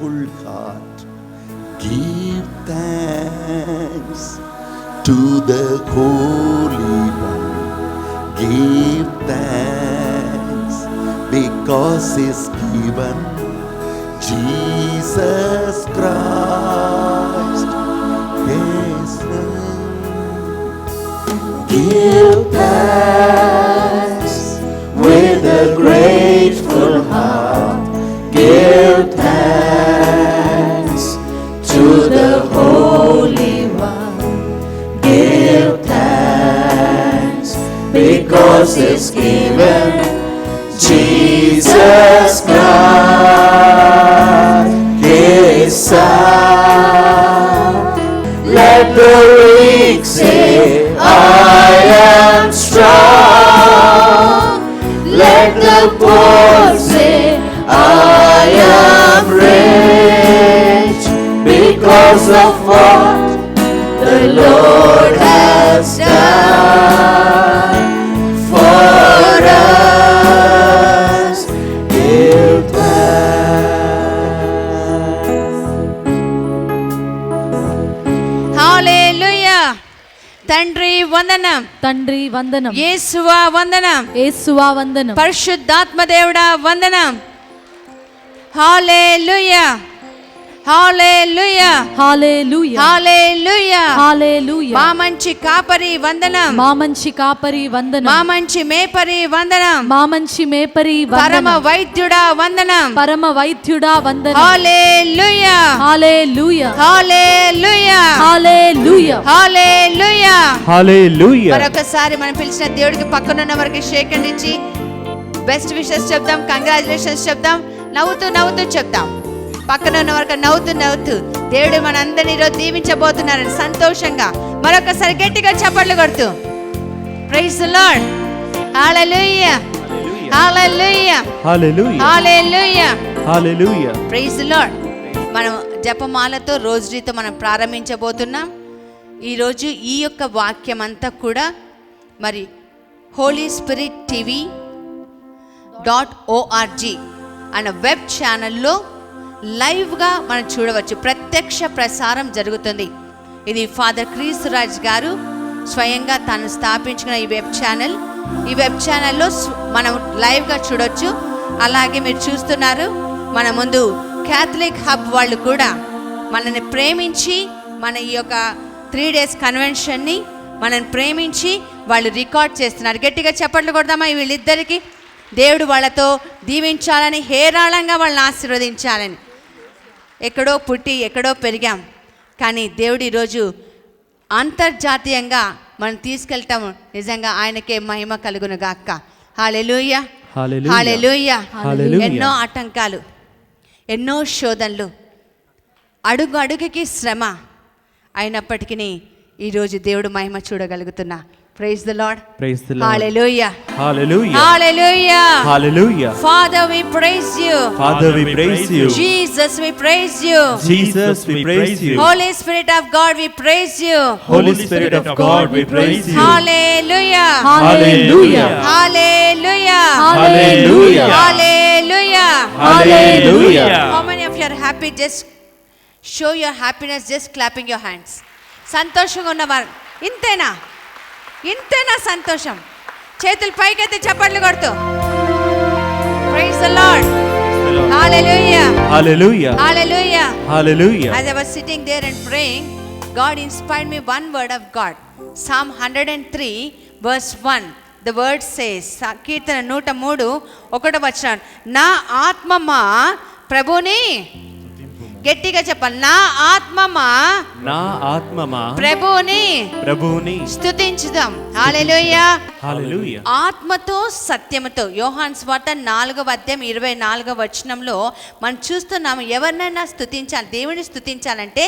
grateful heart. Give thanks to the Holy One. Give thanks because He's given Jesus Christ His name. Give thanks with a grateful heart. Give thanks to the Holy One. Give thanks because He's given Jesus Christ His Son. Let the weak say, I am strong. Let the poor say, I am rich, because of what the Lord has done for us. Give thanks. హల్లెలూయా. తండ్రి వందనం, తండ్రి వందనం, యేసువా వందనం, యేసువా వందనం, పరిశుద్ధాత్మ దేవుడా వందనం. హల్లెలూయా, హల్లెలూయా, హల్లెలూయా, హల్లెలూయా, హల్లెలూయా. మా మంచి కాపరి వందనం, మా మంచి కాపరి వందనం, మా మంచి మేపరి వందనం, మా మంచి మేపరి పరమ వందనం, వైద్యుడా వందనం, పరమ వైద్యుడా వందనం. హల్లెలూయా, హల్లెలూయా, హల్లెలూయా, హల్లెలూయా, హల్లెలూయా, హల్లెలూయా. మరొకసారి మనం పిలిచిన దేవుడికి పక్కనున్న వారికి షేక్ హ్యాండ్ ఇచ్చి బెస్ట్ విషెస్ చెప్దాం, కంగ్రాచులేషన్స్ చెప్దాం, నవ్వుతూ నవ్వుతూ చెప్దాం. పక్కన ఉన్న వారికి నవ్వుతూ నవ్వుతూ దేవుడు మనందరినీ ఈరోజు దీవించబోతున్నారని సంతోషంగా మరొకసారి గట్టిగా చప్పట్లు కొడుతూ praise the Lord. Hallelujah, hallelujah, hallelujah, hallelujah, hallelujah. Praise the Lord. మనం జపమాలతో రోజుతో మనం ప్రారంభించబోతున్నాం. ఈరోజు ఈ యొక్క వాక్యం అంతా కూడా మరి హోలీ స్పిరిట్ టీవీ .org అనే వెబ్ ఛానల్లో లైవ్గా మనం చూడవచ్చు. ప్రత్యక్ష ప్రసారం జరుగుతుంది. ఇది ఫాదర్ క్రీస్తురాజ్ గారు స్వయంగా తాను స్థాపించుకున్న ఈ వెబ్ ఛానల్. ఈ వెబ్ ఛానల్లో మనం లైవ్గా చూడవచ్చు. అలాగే మీరు చూస్తున్నారు మన ముందు క్యాథలిక్ హబ్ వాళ్ళు కూడా మనల్ని ప్రేమించి మన ఈ యొక్క 3 days కన్వెన్షన్ని మనల్ని ప్రేమించి వాళ్ళు రికార్డ్ చేస్తున్నారు. గట్టిగా చప్పట్లు కొడదామా వీళ్ళిద్దరికి. దేవుడు వాళ్ళతో దీవించాలని, హేరాళంగా వాళ్ళని ఆశీర్వదించాలని. ఎక్కడో పుట్టి ఎక్కడో పెరిగాం, కానీ దేవుడు ఈరోజు అంతర్జాతీయంగా మనం తీసుకెళ్తాం. నిజంగా ఆయనకే మహిమ కలుగును గాక. హల్లెలూయా, హల్లెలూయా. ఎన్నో ఆటంకాలు, ఎన్నో శోధనలు, అడుగు అడుగుకి శ్రమ అయినప్పటికీ ఈరోజు దేవుడు మహిమ చూడగలుగుతున్నా. Praise the Lord. Praise the Lord. Hallelujah. Hallelujah. Hallelujah. Hallelujah. Father, we praise you. Father, we praise you. Jesus, we praise you. Jesus, we praise you. Holy Spirit of God, we praise you. Holy Spirit of God, we praise you. Hallelujah. Hallelujah. Hallelujah. Hallelujah. Hallelujah. Hallelujah. How many of you are happy? Just show your happiness just clapping your hands. సంతోషంగా ఉన్నవారు ఇంతేనా? ఇంతేనా సంతోషం? చేతులు పైకెత్తి చప్పట్లు కొడుతూ praise the Lord. Hallelujah, Hallelujah. Hallelujah, Hallelujah. As I was sitting there and praying, God inspired me one word of God. Psalm 103 verse 1. The word says, కీర్తన 103 1వ వచనం, నా ఆత్మమా ప్రభుని, గట్టిగా చెప్పాలి, నా ఆత్మమా, నా ఆత్మమా ప్రభుని స్తుతించుదాం. హల్లెలూయా, హల్లెలూయా. ఆత్మతో సత్యముతో. యోహాను సువార్త 4:24 వచనంలో మనం చూస్తున్నాము, ఎవరినైనా స్తుతించాలి, దేవుని స్తుతించాలంటే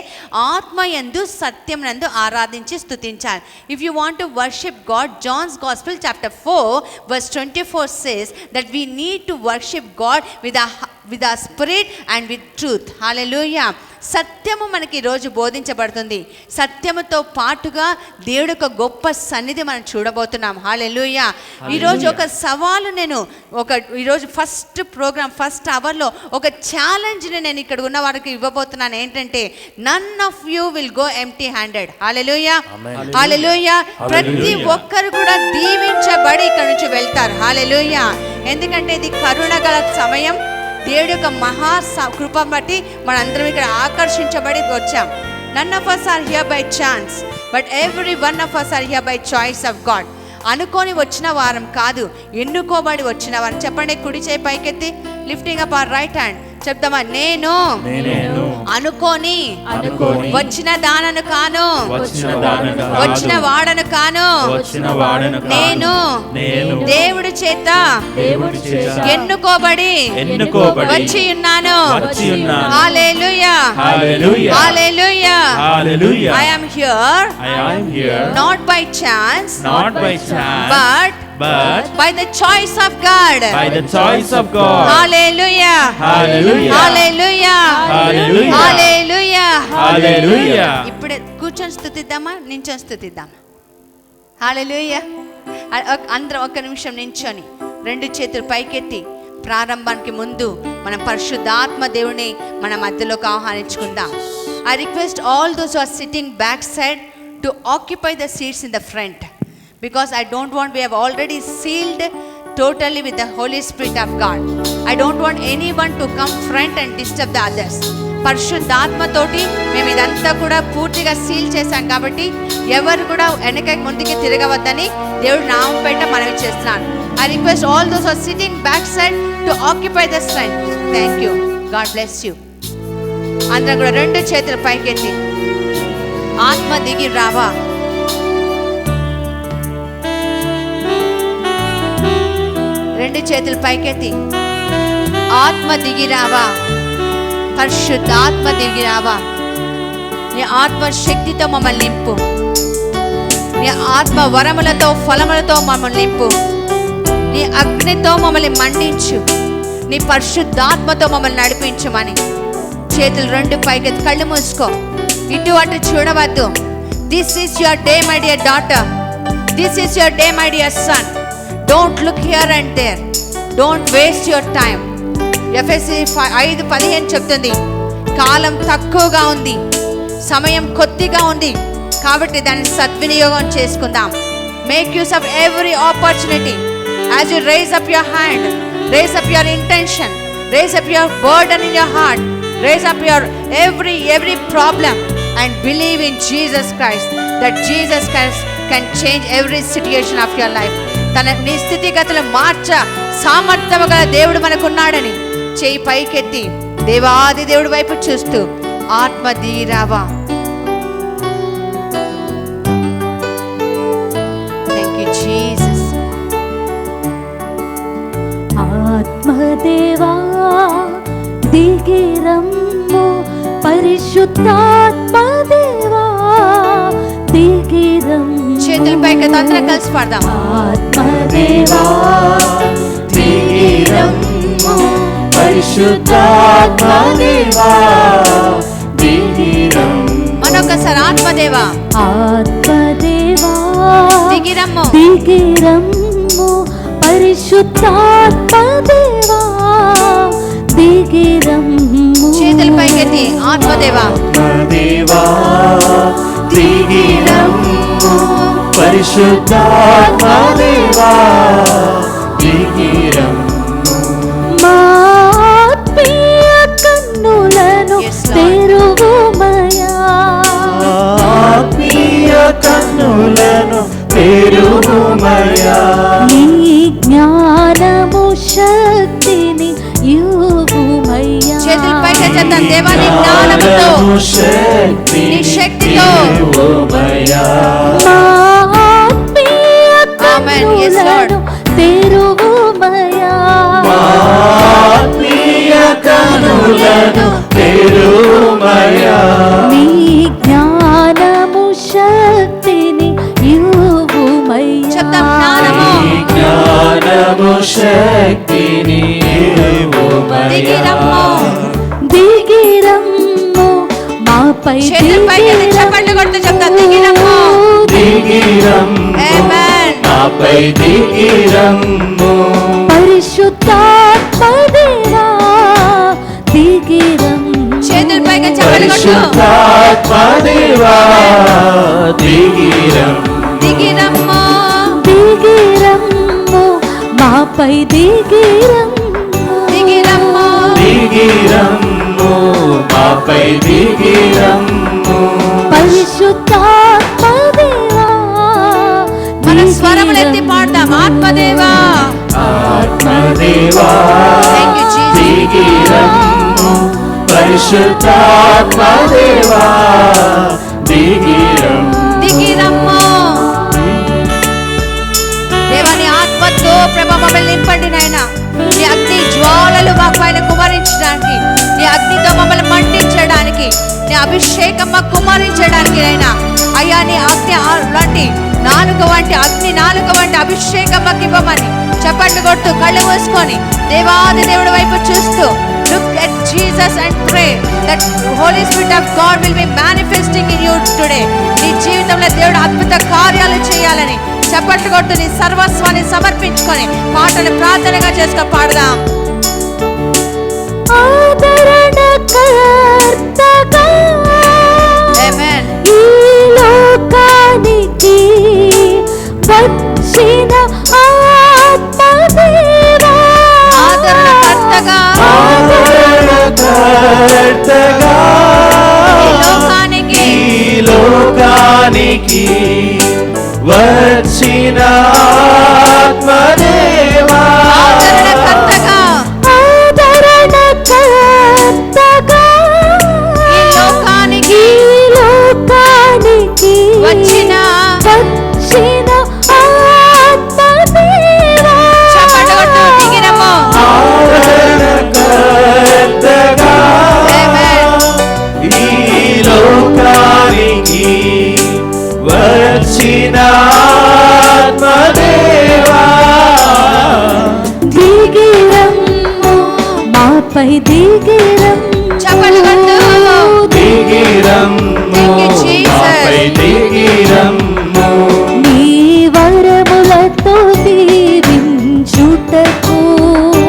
ఆత్మయందు సత్యమునందు ఆరాధించి స్తుతించాలి. If you want to worship God, John's gospel chapter 4 verse 24 says that we need to worship God with our spirit and with truth. Hallelujah. సత్యము మనకి ఈరోజు బోధించబడుతుంది. సత్యముతో పాటుగా దేవుడి యొక్క గొప్ప సన్నిధి మనం చూడబోతున్నాం. హల్లెలూయా. ఈరోజు ఒక సవాలు నేను ఈరోజు ఫస్ట్ ప్రోగ్రామ్ ఫస్ట్ అవర్లో ఒక ఛాలెంజ్ని నేను ఇక్కడ ఉన్న వారికి ఇవ్వబోతున్నాను. ఏంటంటే none of you will go empty handed. Hallelujah, hallelujah. ప్రతి ఒక్కరు కూడా దీవించబడి ఇక్కడ నుంచి వెళ్తారు. హల్లెలూయా. ఎందుకంటే ఇది కరుణ గల సమయం. దేవుడి యొక్క మహా కృప బట్టి మనందరం ఇక్కడ ఆకర్షించబడి వచ్చాం. None of us are here by chance, but every one of us are here by choice of God. అనుకోని వచ్చిన వారం కాదు, ఎన్నుకోబడి వచ్చిన వారం. చెప్పండి, కుడి చేయి పైకెత్తి, lifting up our right hand. చెప్తామా, నేను అనుకోని వచ్చిన దానను కాను, వచ్చిన వాడను కాను, నేను దేవుడి చేత ఎన్నుకోబడి వచ్చి ఉన్నాను. హల్లెలూయా, hallelujah. I am here not by chance but by the choice of God. Hallelujah, hallelujah, hallelujah. ఇప్పుడే కూర్చొని స్తుతిద్దామా, నించొని స్తుతిద్దామా? హల్లెలూయా. అందరం ఒక్క నిమిషం నించొని రెండు చేతులు పైకెత్తి ప్రారంభానికి ముందు మనం పరిశుద్ధాత్మ దేవుని మన మధ్యలోకి ఆహ్వానించుకుందాం. I request all those who are sitting backside to occupy the seats in the front, because I don't want, we have already sealed totally with the Holy Spirit of God. I don't want anyone to come front and disturb the others. పరిశుద్ధాత్మతోటి మేము ఇదంతా కూడా పూర్తిగా seal చేశాం కాబట్టి ఎవరు కూడా వెనక ముందుకి తిరగవద్దని దేవుడు నామం పేట మనవి చేస్తున్నాను. I request all those who are sitting backside to occupy the front. Thank you. God bless you. అందరం కూడా రెండు చేతులు పైకెత్తి ఆత్మ దిగి రావా. రెండు చేతులు పైకెత్తి ఆత్మ దిగి రావా. పరిశుద్ధ ఆత్మ దిగి రావా. నీ ఆత్మ శక్తితో మమ్మల్ని నింపు. నీ ఆత్మ వరములతో ఫలములతో మమ్మల్ని నింపు. నీ అగ్నితో మమ్మల్ని మండించు. నీ పరిశుద్ధాత్మతో మమ్మల్ని నడిపించమని చేతులు రెండు పైకెత్తి కళ్ళు మూసుకో. ఇటు అటు చూడవద్దు. This is your day my dear daughter. This is your day my dear son. Don't look here and there. Don't waste your time. ఎఫెసీ 5:15 చెప్తుంది, కాలం తక్కువగా ఉంది, సమయం కొద్దిగా ఉంది కాబట్టి దాన్ని సద్వినియోగం చేసుకుందాం. Make use of every opportunity. As you rise up your hand, rise up your intention, rise up your burden in your heart, rise up your every problem and believe in Jesus Christ, that Jesus Christ can change every situation of your life. నీ స్థితిగతులు మార్చ సామర్థ్యము గల దేవుడు మనకున్నాడని చేయి పైకెత్తి దేవాది దేవుడి వైపు చూస్తూ ఆత్మ దిగిరావా. Thank you Jesus. ఆత్మదేవా దిగిరమ్ము, పరిశుద్ధాత్మదేవా దిగిరమ్ము. చేతుల పైకెత్తి అందరం కలిసి పాడదాం. ఆత్మదేవా దిగిరమ్ము, పరిశుద్ధాత్మదేవా దిగిరమ్ము. మరొకసారి ఆత్మదేవా ఆత్మదేవా దిగిరమ్ము, దిగిరమ్ము, పరిశుద్ధాత్మదేవా దిగిరమ్ము. చేతుల పైకెత్తి ఆత్మదేవా ఆత్మదేవా దిగిరమ్ము, పరిశుద్ధాత్మదేవా దిగిరమ్ము. మా ఆత్మీయ కన్నులను తెరువుమయా, ఆత్మీయ కన్నులను తెరువుమయా. నీ జ్ఞానము శక్తిని ఇవ్వుమయ్యా. చేతుల పైకెత్తి దేవా నీ జ్ఞానముతో నీ శక్తితో మా ఆత్మీయ Amen. Yes, Lord. కన్నులను తెరువుమయా, ఆత్మీయ కన్నులను తెరువుమయా. నీ జ్ఞానము శక్తిని ఇవ్వుమయ్యా. చెప్తాం, జ్ఞానము జ్ఞానము శక్తిని ఇవ్వుమయ్యా. దిగిరమ్ము, దిగిరమ్ము, మాపై చేతులు పైకెత్తి చప్పట్లు కొడుతూ చెప్తా, దిగిరమ్ము. దిగిరమ్ము Amen. మాపై దిగిరమ్ము పరిశుద్ధాత్మ దేవా దిగిరమ్ము. చేతులు పైకి చప్పట్లు కొట్టు. పరిశుద్ధాత్మ దేవా దిగిరమ్ము దిగిరమ్ము. దిగిరమ్ము మాపై దిగిరమ్ము. దిగిరమ్ము. దిగిరమ్ము మాపై దిగిరమ్ము పరిశుద్ధాత్మ దేవా మన స్వరములెత్తి పాడదాం. ఆత్మదేవా, ఆత్మదేవా Thank you, Jesus. దిగిరమ్ము పరిశుద్ధాత్మ దేవా దిగిరమ్ము దిగిరమ్ము. దేవాని ఆత్మతో ప్రభా మమ్మల్ని నింపండి నాయన. నీ అగ్ని జ్వాలలు మా పైన కుమరించడానికి, నీ అగ్నితో మమ్మల్ని మండించడానికి, నీ అభిషేకం మాకు కుమరించడానికి నాయన. అయ్యా నీ అగ్ని లాంటి నాలుక వంటి అగ్ని నాలుక వంటి అభిషేకం మాకు ఇవ్వమని చప్పట్లు కొడుతూ కళ్ళు మూసుకొని దేవాది దేవుడి వైపు చూస్తూ look at Jesus and pray that Holy Spirit of God will be manifesting in you today. నీ జీవితంలో దేవుడు అద్భుత కార్యాలు చేయాలని చప్పట్లు కొడుతూ నీ సర్వస్వాన్ని సమర్పించుకొని పాటలు ప్రార్థనగా చేసుకొని పాడదాం. ఆదరణకర్తగా Amen. ఈ లోకానికి వచ్చిన ఆత్మదేవా ఆదరణకర్తగా ఆదరణకర్తగా ఈ లోకానికి ఈ లోకానికి వచ్చిన ఆత్మదేవా ఆదరణకర్తగా ఆదరణకర్తగా ఈ లోకానికి ఈ లోకానికి వచ్చిన ఆత్మదేవా చప్పట్లు కొట్టు. దిగిరమ్ము. ఆదరణకర్తగా Amen. ఈ లోకానికి వచ్చిన ఆత్మదేవా దిగిరమ్ము మాపై దిగిరమ్ము. చప్పట్లు కొట్టు. దిగిరమ్ము Thank you, Jesus. మాపై దిగిరమ్ము నీ వరములతో దీవించుటకు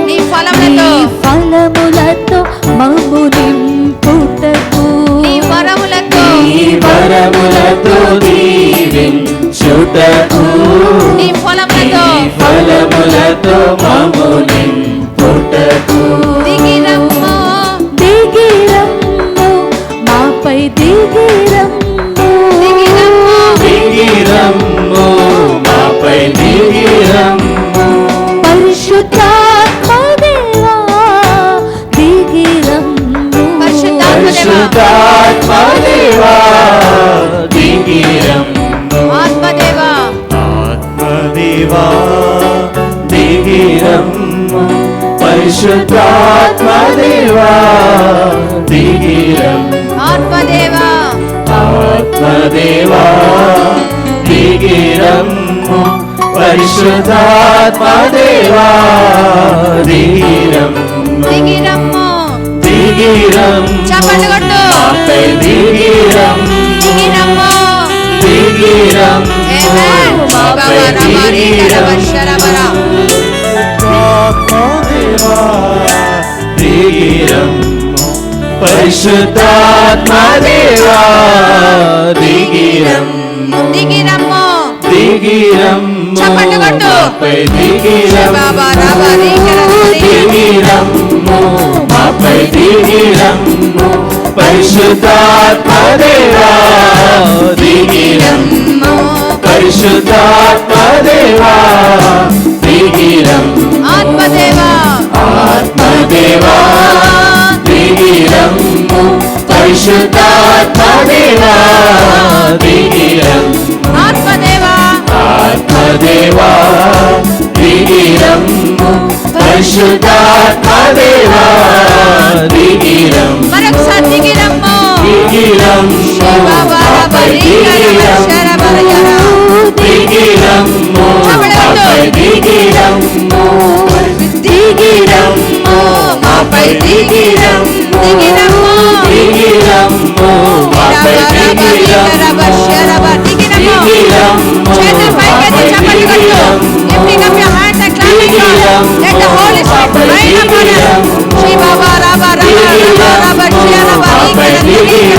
నీ ఫలములతో నీ ఫలములతో మమ్ము నింపుటకు నీ వరములతో నీ వరములతో దీవించుటకు నీ ఫలములతో నీ ఫలములతో మమ్ము నింపుటకు దిగిరమ్ము. దిగిరమ్ము మాపై దిగిరమ్ము. దిగిరమ్ము. దిగిరమ్ము మాపై దిగిరమ్ము పరిశుద్ధాత్మ దేవా దిగిరమ్ము. పరిశుద్ధాత్మ దేవా దిగిరమ్ము ఆత్మదేవా ఆత్మదేవా దిగిరమ్ము పరిశుద్ధాత్మ దేవా దిగిరమ్ము ఆత్మదేవా ఆత్మదేవా దిగిరమ్ము పరిశుద్ధాత్మ దేవా దిగిరమ్ము దిగిరమ్ము. దిగిరమ్ము చప్పట్లు కొట్టు. మాపై దిగిరమ్ము దిగిరమ్ము. దిగిరమ్ము Amen. మాపై శరబరా. ఆత్మదేవా దిగిరమ్ము పరిశుద్ధాత్మ దేవా దిగిరమ్ము దిగిరమ్ము. దిగిరమ్ము చప్పట్లు కొట్టు. మాపై దిగిరమ్ము దిగిరమ్ము మాపై దిగిరమ్ము పరిశుద్ధాత్మ దేవా దిగిరమ్ము పరిశుద్ధాత్మ దేవా దిగిరమ్ము ఆత్మదేవా ఆత్మదేవా దిగిరమ్ము పరిశుద్ధాత్మ దేవా దిగిరమ్ము ఆత్మదేవా ఆత్మదేవా దిగిరమ్ము పరిశుద్ధాత్మ దేవా దిగిరమ్ము మరొకసారి దిగిరమ్ము. దిగిరమ్ము మాపై దిగిరమ్ము దిగిరమ్ము మాపై దిగిరమ్ము దిగిరమ్ము మాపై దిగిరమ్ము. దిగిరమ్ము. దిగిరమ్ము Let the Holy Spirit rain upon us. Shiva Baba Raba Raba Raba Shiva Baba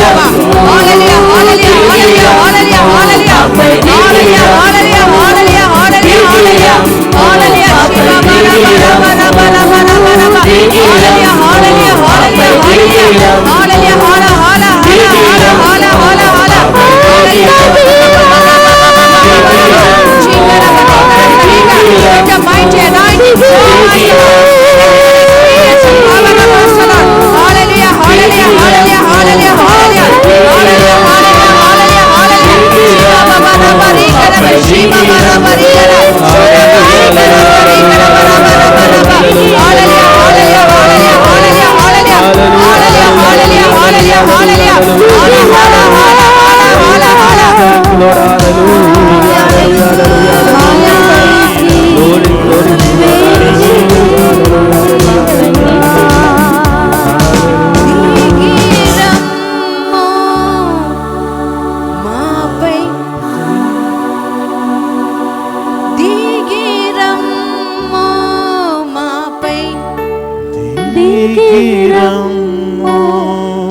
Raba. Hallelujah, hallelujah, hallelujah, hallelujah, hallelujah, hallelujah, hallelujah, hallelujah, hallelujah, hallelujah. Shiva Baba Raba Raba Raba Raba Raba. Hallelujah, hallelujah, hallelujah, hallelujah, hallelujah, hala hala hala hala hala hala hallelujah. The mighty anointing so mighty. Hallelujah, hallelujah, hallelujah, hallelujah, hallelujah, hallelujah, hallelujah, hallelujah. Baba Baba Rika Baba Shiva Baba Rika hallelujah, hallelujah, hallelujah, hallelujah, hallelujah, hallelujah, hallelujah,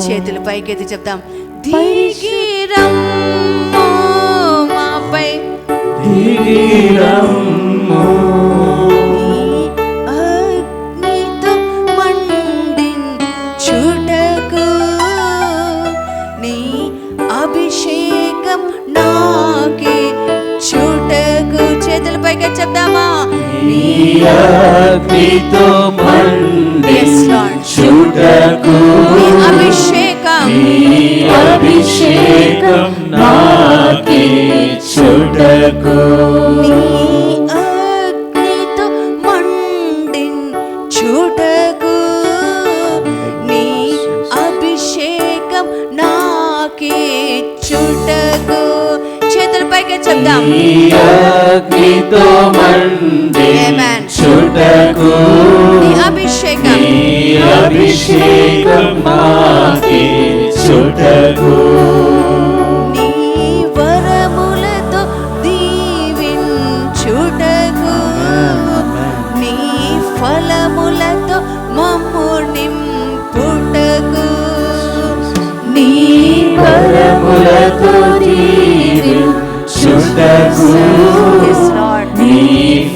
చేతులు పైకెత్తి చెప్తాం. దిగిరమ్మో మాపై అగ్నితో మండించుటకు నీ అభిషేకం నాకి చుటకు. చేతుల పైకి చెప్దామా. నీ అగ్నితో మండించుటకు నీ అభిషేకం అభిషేకం నాకి చుటకు నీ అగ్నితో మండించుటకు నీ అభిషేకం నాకి చుటకు. చేతుల పైకి చెప్దాం. అగ్నితో మండించుటకు నీ అభిషేకం అభిషేకం నాకి చుటకు నీ వరములతో దీవించుటకు నీ ఫలములతో మమ్ము నింపుటకు నీ వరములతో దీవించుటకు నీ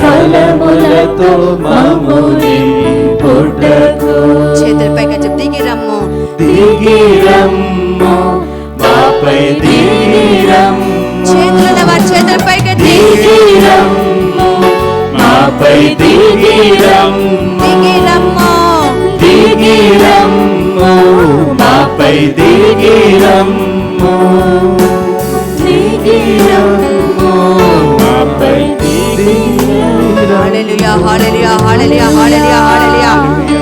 ఫలములతో మమ్ము నింపుటకు. చేతులపైకి చెప్పు. దిగిరమ్ము దిగిరమ్ము మాపై దిగిరమ్ము. చేతులున్న వారి చేతులపైకి దిగిరమ్ము మాపై దిగిరమ్ము. దిగిరమ్ము దిగిరమ్ము మాపై దిగిరమ్ము. దిగిరమ్ము మాపై దిగిరమ్ము. హల్లెలూయా, hallelujah, hallelujah, hallelujah, hallelujah,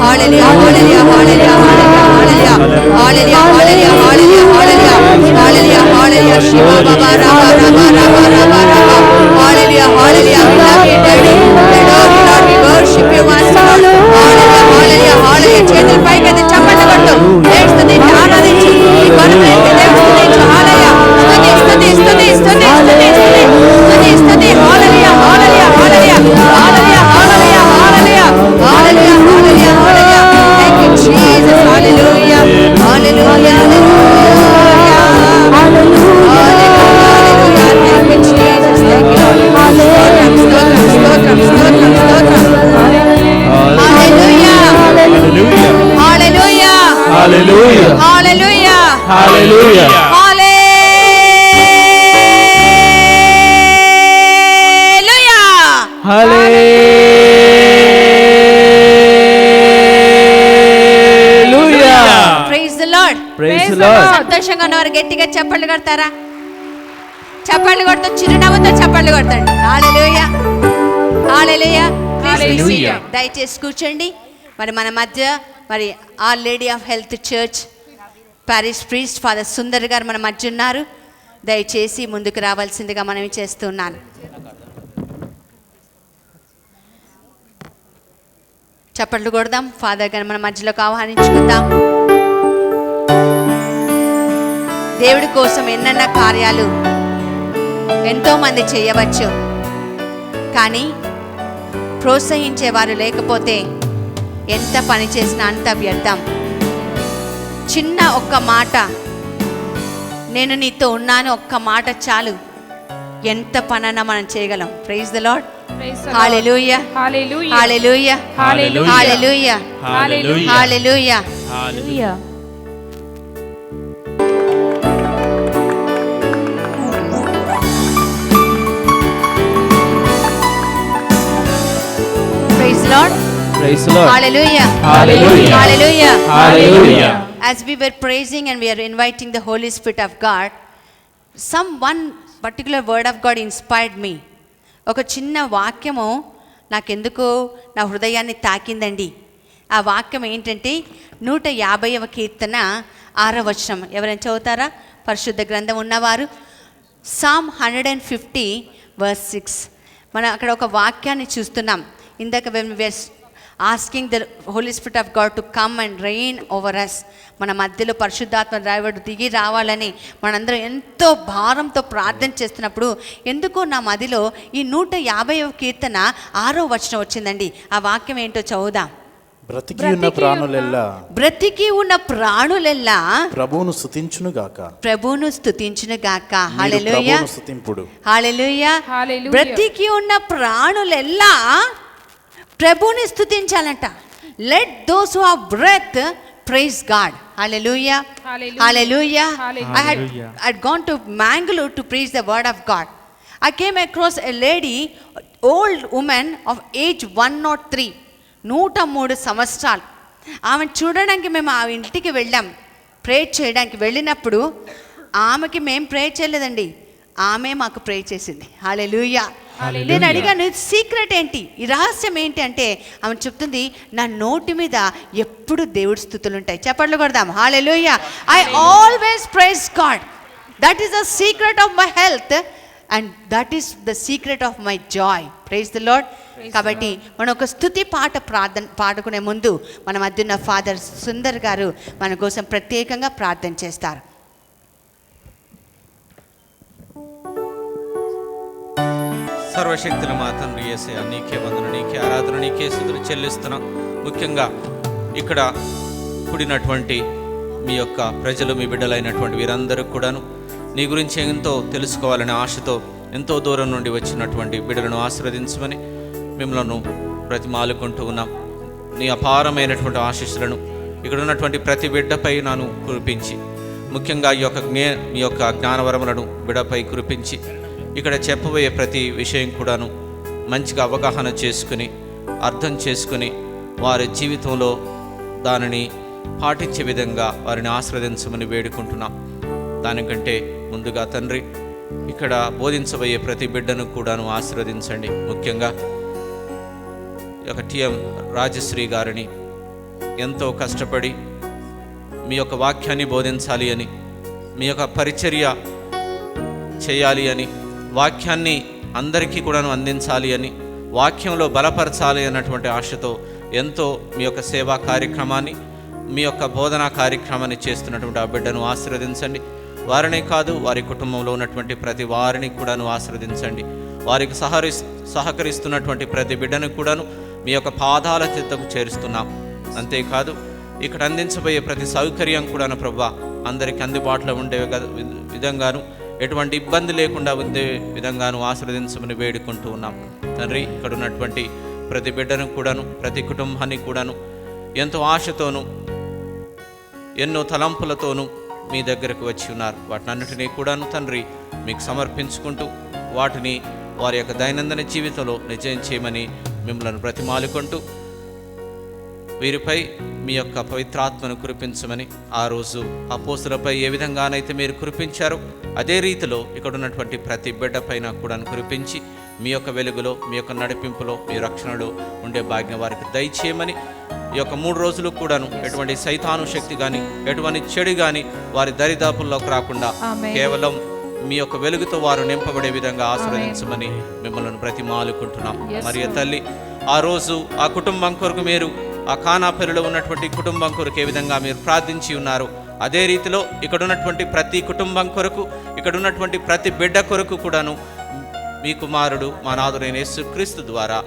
hallelujah, hallelujah, hallelujah, hallelujah, hallelujah, hallelujah, hallelujah, hallelujah, hallelujah, hallelujah. Shiva Baba రబ రబ రబ రబ రబ. Hallelujah, hallelujah. We love you, Daddy. Lord, we worship you, Master. Hallelujah, hallelujah, హల్లెలూయా. చేతుల పైకి చప్పట్లు కొట్టు. దేవుని ఆరాధించు. ఈ పరమేశ్వరుని దేవుని హల్లెలూయా. స్తుతి స్తుతి స్తుతి స్తుతి స్తుతి స్తుతి స్తుతి. హల్లెలూయా, hallelujah, hallelujah, hallelujah, hallelujah, hallelujah, hallelujah, hallelujah, hallelujah. Thank you, Jesus. Hallelujah, hallelujah, hallelujah, hallelujah. Thank you, Jesus. Thank you, Lord. Stotram, stotram, stotram, stotram, stotram. Hallelujah, Hallelujah. hallelujah, Hallelujah. hallelujah, Hallelujah. hallelujah. Hallelujah. Praise the Lord. Praise the Lord. సంతోషంగా ఉన్నవారు గట్టిగా చప్పట్లు కొడతారా? చప్పట్లు కొడుతూ చిరునవ్వుతో చప్పట్లు కొడతాండి. హల్లెలూయా, హల్లెలూయా. Please be Hallelujah. seated. దయచేసి కూర్చోండి. మరి మన మధ్య మరి are lady of health church perish priest father Sundar గారు మన మధ్య ఉన్నారు. దయచేసి ముందుకు రావాల్సిందిగా మనవి చేస్తున్నాను. చప్పట్లు కొడదాం. ఫాదర్ గారు మన మధ్యలోకి ఆహ్వానించుకుందాం. దేవుడి కోసం ఎన్నెన్న కార్యాలు ఎంతోమంది చేయవచ్చు, కానీ ప్రోత్సహించేవారు లేకపోతే ఎంత పని చేసినా అంత వ్యర్థం. చిన్న ఒక్క మాట, నేను నీతో ఉన్నాను ఒక్క మాట చాలు, ఎంత పనైనా మనం చేయగలం. Praise the Lord. Hallelujah, hallelujah, hallelujah, hallelujah, hallelujah, hallelujah, hallelujah. Hallelujah. Praise the Lord. Praise the Lord. Hallelujah. Hallelujah. Hallelujah. Hallelujah. As we were praising and we are inviting the Holy Spirit of God, one particular word of God inspired me. ఒక చిన్న వాక్యము నాకెందుకో నా హృదయాన్ని తాకిందండి. ఆ వాక్యం ఏంటంటే 150వ కీర్తన 6వ వచనం. ఎవరైనా చదువుతారా? పరిశుద్ధ గ్రంథం ఉన్నవారు. Psalm 150 verse 6. మనం అక్కడ ఒక వాక్యాన్ని చూస్తున్నాం. ఇందాక when we were asking the Holy Spirit of God to come and reign over us, మన మధ్యలో పరిశుద్ధాత్మ డ్రైవర్ దిగి రావాలని మనందరం ఎంతో భారంతో ప్రార్థన చేస్తున్నప్పుడు ఎందుకో నా మదిలో ఈ 150వ కీర్తన 6వ వచనం వచ్చిందండి. ఆ వాక్యం ఏంటో చదువుదాం. బ్రతికి ఉన్న ప్రాణులెల్లా ప్రభువును స్తుతించును గాక. హల్లెలూయా, హల్లెలూయా. బ్రతికి ఉన్న ప్రాణులెల్లా ప్రభువుని స్తుతించాలంట. Let those who have breath praise God. Hallelujah, hallelujah. I had gone to Mangalore to preach the word of God. I came across a lady, old woman of age 103, 103 సంవత్సరాలు. ఆమెను చూడడానికి మేము ఆ ఇంటికి వెళ్ళాం, ప్రే చేయడానికి. వెళ్ళినప్పుడు ఆమెకి మేము ప్రే చేయలేదండి, ఆమె మాకు ప్రే చేసింది. హల్లెలూయా. నేను అడిగాను, సీక్రెట్ ఏంటి, ఈ రహస్యం ఏంటి అంటే ఆమె చెప్తుంది, నా నోటి మీద ఎప్పుడు దేవుడి స్తుతులు ఉంటాయి. చప్పట్లు కొడదాం. Hallelujah. I always praise God. That is the secret of my health and that is the secret of my joy. Praise the Lord. కాబట్టి మనం ఒక స్తుతి పాట పాడుకునే ముందు మన మధ్య ఉన్న ఫాదర్ సుందర్ గారు మన కోసం ప్రత్యేకంగా ప్రార్థన చేస్తారు. సర్వశక్తుల మా తండ్రి యేసయ్యా, నీకే వందన, నీకే ఆరాధన, నీకే స్తుతులు చెల్లిస్తున్నాం. ముఖ్యంగా ఇక్కడ కూడినటువంటి మీ యొక్క ప్రజలు, మీ బిడ్డలైనటువంటి వీరందరూ కూడాను నీ గురించి ఎంతో తెలుసుకోవాలనే ఆశతో ఎంతో దూరం నుండి వచ్చినటువంటి బిడ్డలను ఆశీర్వదించమని మిమ్మల్ని బ్రతిమాలుకుంటూ ఉన్నాం. నీ అపారమైనటువంటి ఆశీస్సులను ఇక్కడ ఉన్నటువంటి ప్రతి బిడ్డపై నాను కురిపించి, ముఖ్యంగా ఈ యొక్క జ్ఞానవరములను బిడ్డపై కురిపించి, ఇక్కడ చెప్పబోయే ప్రతి విషయం కూడాను మంచిగా అవగాహన చేసుకుని, అర్థం చేసుకుని, వారి జీవితంలో దానిని పాటించే విధంగా వారిని ఆశీర్వదించమని వేడుకుంటున్నాం. దానికంటే ముందుగా తండ్రి, ఇక్కడ బోధించబోయే ప్రతి బిడ్డను కూడాను ఆశీర్వదించండి. ముఖ్యంగా ఒక టిఎం రాజశ్రీ గారిని ఎంతో కష్టపడి మీ యొక్క వాక్యాన్ని బోధించాలి అని, మీ యొక్క పరిచర్య చేయాలి అని, వాక్యాన్ని అందరికీ కూడాను అందించాలి అని, వాక్యంలో బలపరచాలి అన్నటువంటి ఆశతో ఎంతో మీ యొక్క సేవా కార్యక్రమాన్ని, మీ యొక్క బోధనా కార్యక్రమాన్ని చేస్తున్నటువంటి ఆ బిడ్డను ఆశీర్వదించండి. వారినే కాదు, వారి కుటుంబంలో ఉన్నటువంటి ప్రతి వారిని కూడాను ఆశీర్వదించండి. వారికి సహకరిస్తున్నటువంటి ప్రతి బిడ్డను కూడాను మీ యొక్క పాదాల చెంతకు చేరుస్తున్నాం. అంతేకాదు, ఇక్కడ అందించబోయే ప్రతి సౌకర్యం కూడాను ప్రభువా అందరికీ అందుబాటులో ఉండే విధంగాను, ఎటువంటి ఇబ్బంది లేకుండా ఉండే విధంగాను ఆశీర్వదించమని వేడుకుంటూ ఉన్నాం. తండ్రి, ఇక్కడ ఉన్నటువంటి ప్రతి బిడ్డను కూడాను, ప్రతి కుటుంబాన్ని కూడాను ఎంతో ఆశతోనూ ఎన్నో తలంపులతోనూ మీ దగ్గరకు వచ్చి ఉన్నారు. వాటినన్నిటినీ కూడాను తండ్రి మీకు సమర్పించుకుంటూ, వాటిని వారి యొక్క దైనందిన జీవితంలో నిజం చేయమని మిమ్మల్ని బ్రతిమాలుకుంటూ, వీరిపై మీ యొక్క పవిత్రాత్మను కురిపించమని, ఆ రోజు అపోస్తులపై ఏ విధంగానైతే మీరు కురిపించారో అదే రీతిలో ఇక్కడ ఉన్నటువంటి ప్రతి బిడ్డ పైన కూడా కురిపించి, మీ యొక్క వెలుగులో, మీ యొక్క నడిపింపులో, మీ రక్షణలో ఉండే భాగ్యం వారికి దయచేయమని, ఈ యొక్క 3 రోజులు కూడాను ఎటువంటి సైతాను శక్తి కానీ, ఎటువంటి చెడు కానీ వారి దరిదాపుల్లోకి రాకుండా కేవలం మీ యొక్క వెలుగుతో వారు నింపబడే విధంగా ఆశీర్వదించమని మిమ్మల్ని బ్రతిమాలుకుంటున్నాం. మరియు తల్లి, ఆ రోజు ఆ కుటుంబం కొరకు మీరు ఆ కానాపల్లిలో ఉన్నటువంటి కుటుంబం కొరకు ఏ విధంగా మీరు ప్రార్థించి ఉన్నారు, అదే రీతిలో ఇక్కడ ఉన్నటువంటి ప్రతి కుటుంబం కొరకు, ఇక్కడ ఉన్నటువంటి ప్రతి బిడ్డ కొరకు కూడాను మీ కుమారుడు మా నాథుడైన యేసుక్రీస్తు ద్వారా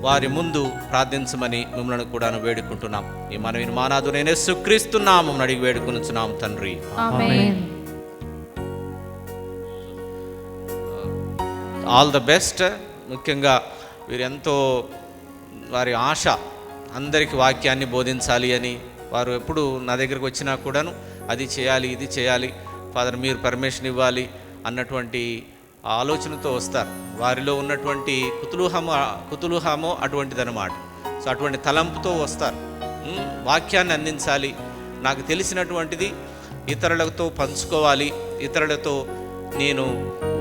వారి ముందు ప్రార్థించమని మిమ్మల్ని కూడా వేడుకుంటున్నాం. ఈ మనవిని మానాదునైన యేసుక్రీస్తు నామమున అడిగి వేడుకొనుచున్నాం తండ్రి. ఆమేన్. All the best. ముఖ్యంగా వీరెంతో వారి ఆశ అందరికీ వాక్యాన్ని బోధించాలి అని. వారు ఎప్పుడు నా దగ్గరికి వచ్చినా కూడాను అది చేయాలి, ఇది చేయాలి, ఫాదర్ మీరు పర్మిషన్ ఇవ్వాలి అన్నటువంటి ఆలోచనతో వస్తారు. వారిలో ఉన్నటువంటి కుతూహలము అటువంటిదన్నమాట. సో అటువంటి తలంపుతో వస్తారు. వాక్యాన్ని అందించాలి, నాకు తెలిసినటువంటిది ఇతరులతో పంచుకోవాలి, ఇతరులతో నేను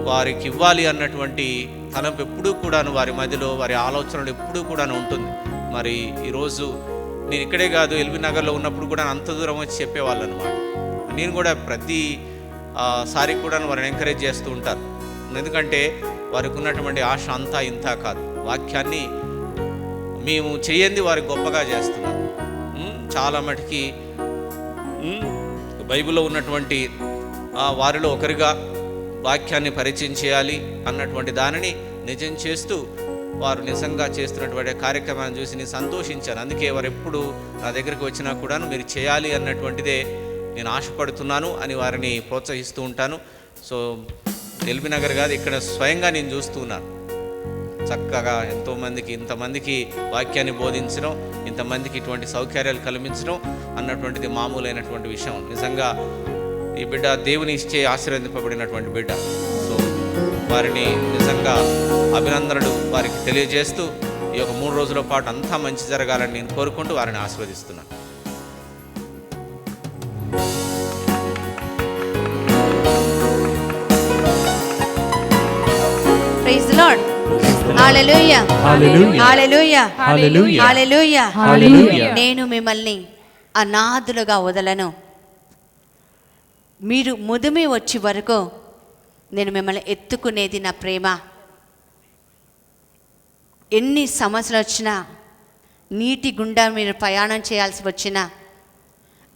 వారికి ఇవ్వాలి అన్నటువంటి తలంపు ఎప్పుడూ కూడాను వారి మధ్యలో, వారి ఆలోచనలు ఎప్పుడూ కూడాను ఉంటుంది. మరి ఈరోజు నేను ఇక్కడే కాదు, ఎల్బీ నగర్లో ఉన్నప్పుడు కూడా అంత దూరం వచ్చి చెప్పేవాళ్ళు అనమాట. నేను కూడా ప్రతి సారి కూడా వారిని ఎంకరేజ్ చేస్తూ ఉంటారు. ఎందుకంటే వారికి ఉన్నటువంటి ఆశ అంతా ఇంత కాదు, వాక్యాన్ని మేము చేయండి వారి గొప్పగా చేస్తున్నారు. చాలా మటుకి బైబిల్లో ఉన్నటువంటి వారిలో ఒకరిగా వాక్యాన్ని పరిచయం చేయాలి అన్నటువంటి దానిని నిజం చేస్తూ వారు నిజంగా చేస్తున్నటువంటి కార్యక్రమాన్ని చూసి నేను సంతోషించాను. అందుకే వారు ఎప్పుడు నా దగ్గరికి వచ్చినా కూడా మీరు చేయాలి అన్నటువంటిదే నేను ఆశపడుతున్నాను అని వారిని ప్రోత్సహిస్తూ ఉంటాను. సో ఎల్బీ నగర్ కాదు, ఇక్కడ స్వయంగా నేను చూస్తూ ఉన్నాను. చక్కగా ఎంతోమందికి, ఇంతమందికి వాక్యాన్ని బోధించడం, ఇంతమందికి ఇటువంటి సౌకర్యాలు కల్పించడం అన్నటువంటిది మామూలైనటువంటి విషయం. నిజంగా ఈ బిడ్డ దేవుని ఇచ్చే ఆశీర్వదింపబడినటువంటి బిడ్డ. సో వారిని నిజంగా అభినందనలు వారికి తెలియజేస్తూ ఈ యొక్క 3 రోజుల పాటు అంతా మంచి జరగాలని నేను కోరుకుంటూ వారిని ఆశీర్వదిస్తున్నాను. Praise the Lord. Hallelujah, hallelujah, hallelujah, hallelujah, hallelujah, hallelujah. నేను మిమ్మల్ని అనాథులుగా వదలను. మీరు ముదిమి వచ్చే వరకు నేను మిమ్మల్ని ఎత్తుకునేది నా ప్రేమ. ఎన్ని సమస్యలు వచ్చినా, నీటి గుండా మీరు ప్రయాణం చేయాల్సి వచ్చినా,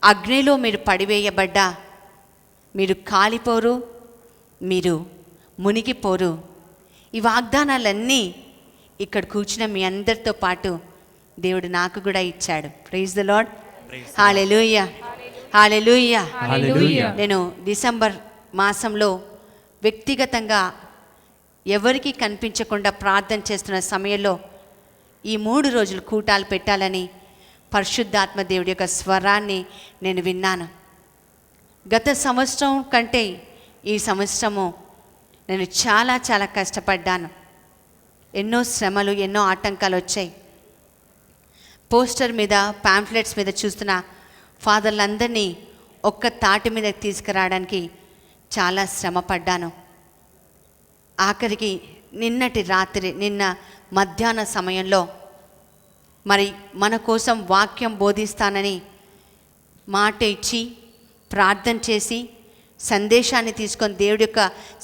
అగ్నిలో మీరు పడివేయబడ్డా మీరు కాలిపోరు, మీరు మునిగిపోరు. ఈ వాగ్దానాలన్నీ ఇక్కడ కూర్చున్న మీ అందరితో పాటు దేవుడు నాకు కూడా ఇచ్చాడు. Praise the Lord. Hallelujah, hallelujah. Hallelujah. నేను డిసెంబర్ మాసంలో వ్యక్తిగతంగా ఎవరికి కనిపించకుండా ప్రార్థన చేస్తున్న సమయంలో ఈ 3 రోజులు కూటాలు పెట్టాలని పరిశుద్ధాత్మ దేవుడి యొక్క స్వరాన్ని నేను విన్నాను. గత సంవత్సరం కంటే ఈ సంవత్సరము నేను చాలా చాలా కష్టపడ్డాను. ఎన్నో శ్రమలు, ఎన్నో ఆటంకాలు వచ్చాయి. పోస్టర్ మీద, పాంఫ్లెట్స్ మీద చూస్తున్న ఫాదర్లందరినీ ఒక్క తాటి మీద తీసుకురావడానికి చాలా శ్రమ పడ్డాను. ఆఖరికి నిన్న మధ్యాహ్న సమయంలో మరి మన కోసం వాక్యం బోధిస్తానని మాట ఇచ్చి ప్రార్థన చేసి సందేశాన్ని తీసుకొని, దేవుడి యొక్క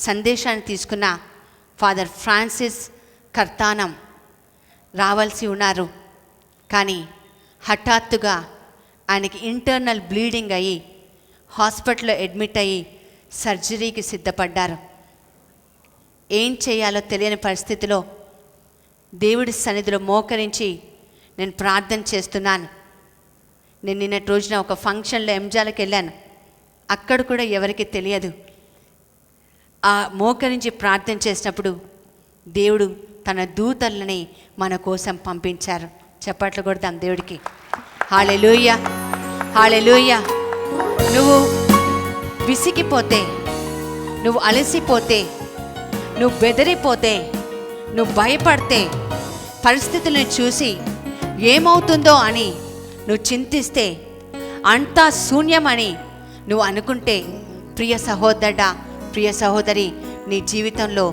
సందేశాన్ని తీసుకున్న ఫాదర్ ఫ్రాన్సిస్ కర్తానం రావాల్సి ఉన్నారు. కానీ హఠాత్తుగా ఆయనకి ఇంటర్నల్ బ్లీడింగ్ అయ్యి హాస్పిటల్లో అడ్మిట్ అయ్యి సర్జరీకి సిద్ధపడ్డారు. ఏం చేయాలో తెలియని పరిస్థితిలో దేవుడి సన్నిధిలో మోకరించి నేను ప్రార్థన చేస్తున్నాను. నేను నిన్నటి రోజున ఒక ఫంక్షన్లో ఎంజాలకు వెళ్ళాను. అక్కడ కూడా ఎవరికి తెలియదు. ఆ మోకరించి ప్రార్థన చేసినప్పుడు దేవుడు తన దూతల్ని మన కోసం పంపించారు. చప్పట్లు కొడతాం దేవుడికి. హల్లెలూయా, హల్లెలూయా. నువ్వు విసిగిపోతే, నువ్వు అలసిపోతే, నువ్వు బెదిరిపోతే, నువ్వు భయపడితే, పరిస్థితులను చూసి ఏమవుతుందో అని నువ్వు చింతిస్తే, అంతా శూన్యమని నువ్వు అనుకుంటే, ప్రియ సహోదరుడా, ప్రియ సహోదరి, నీ జీవితంలో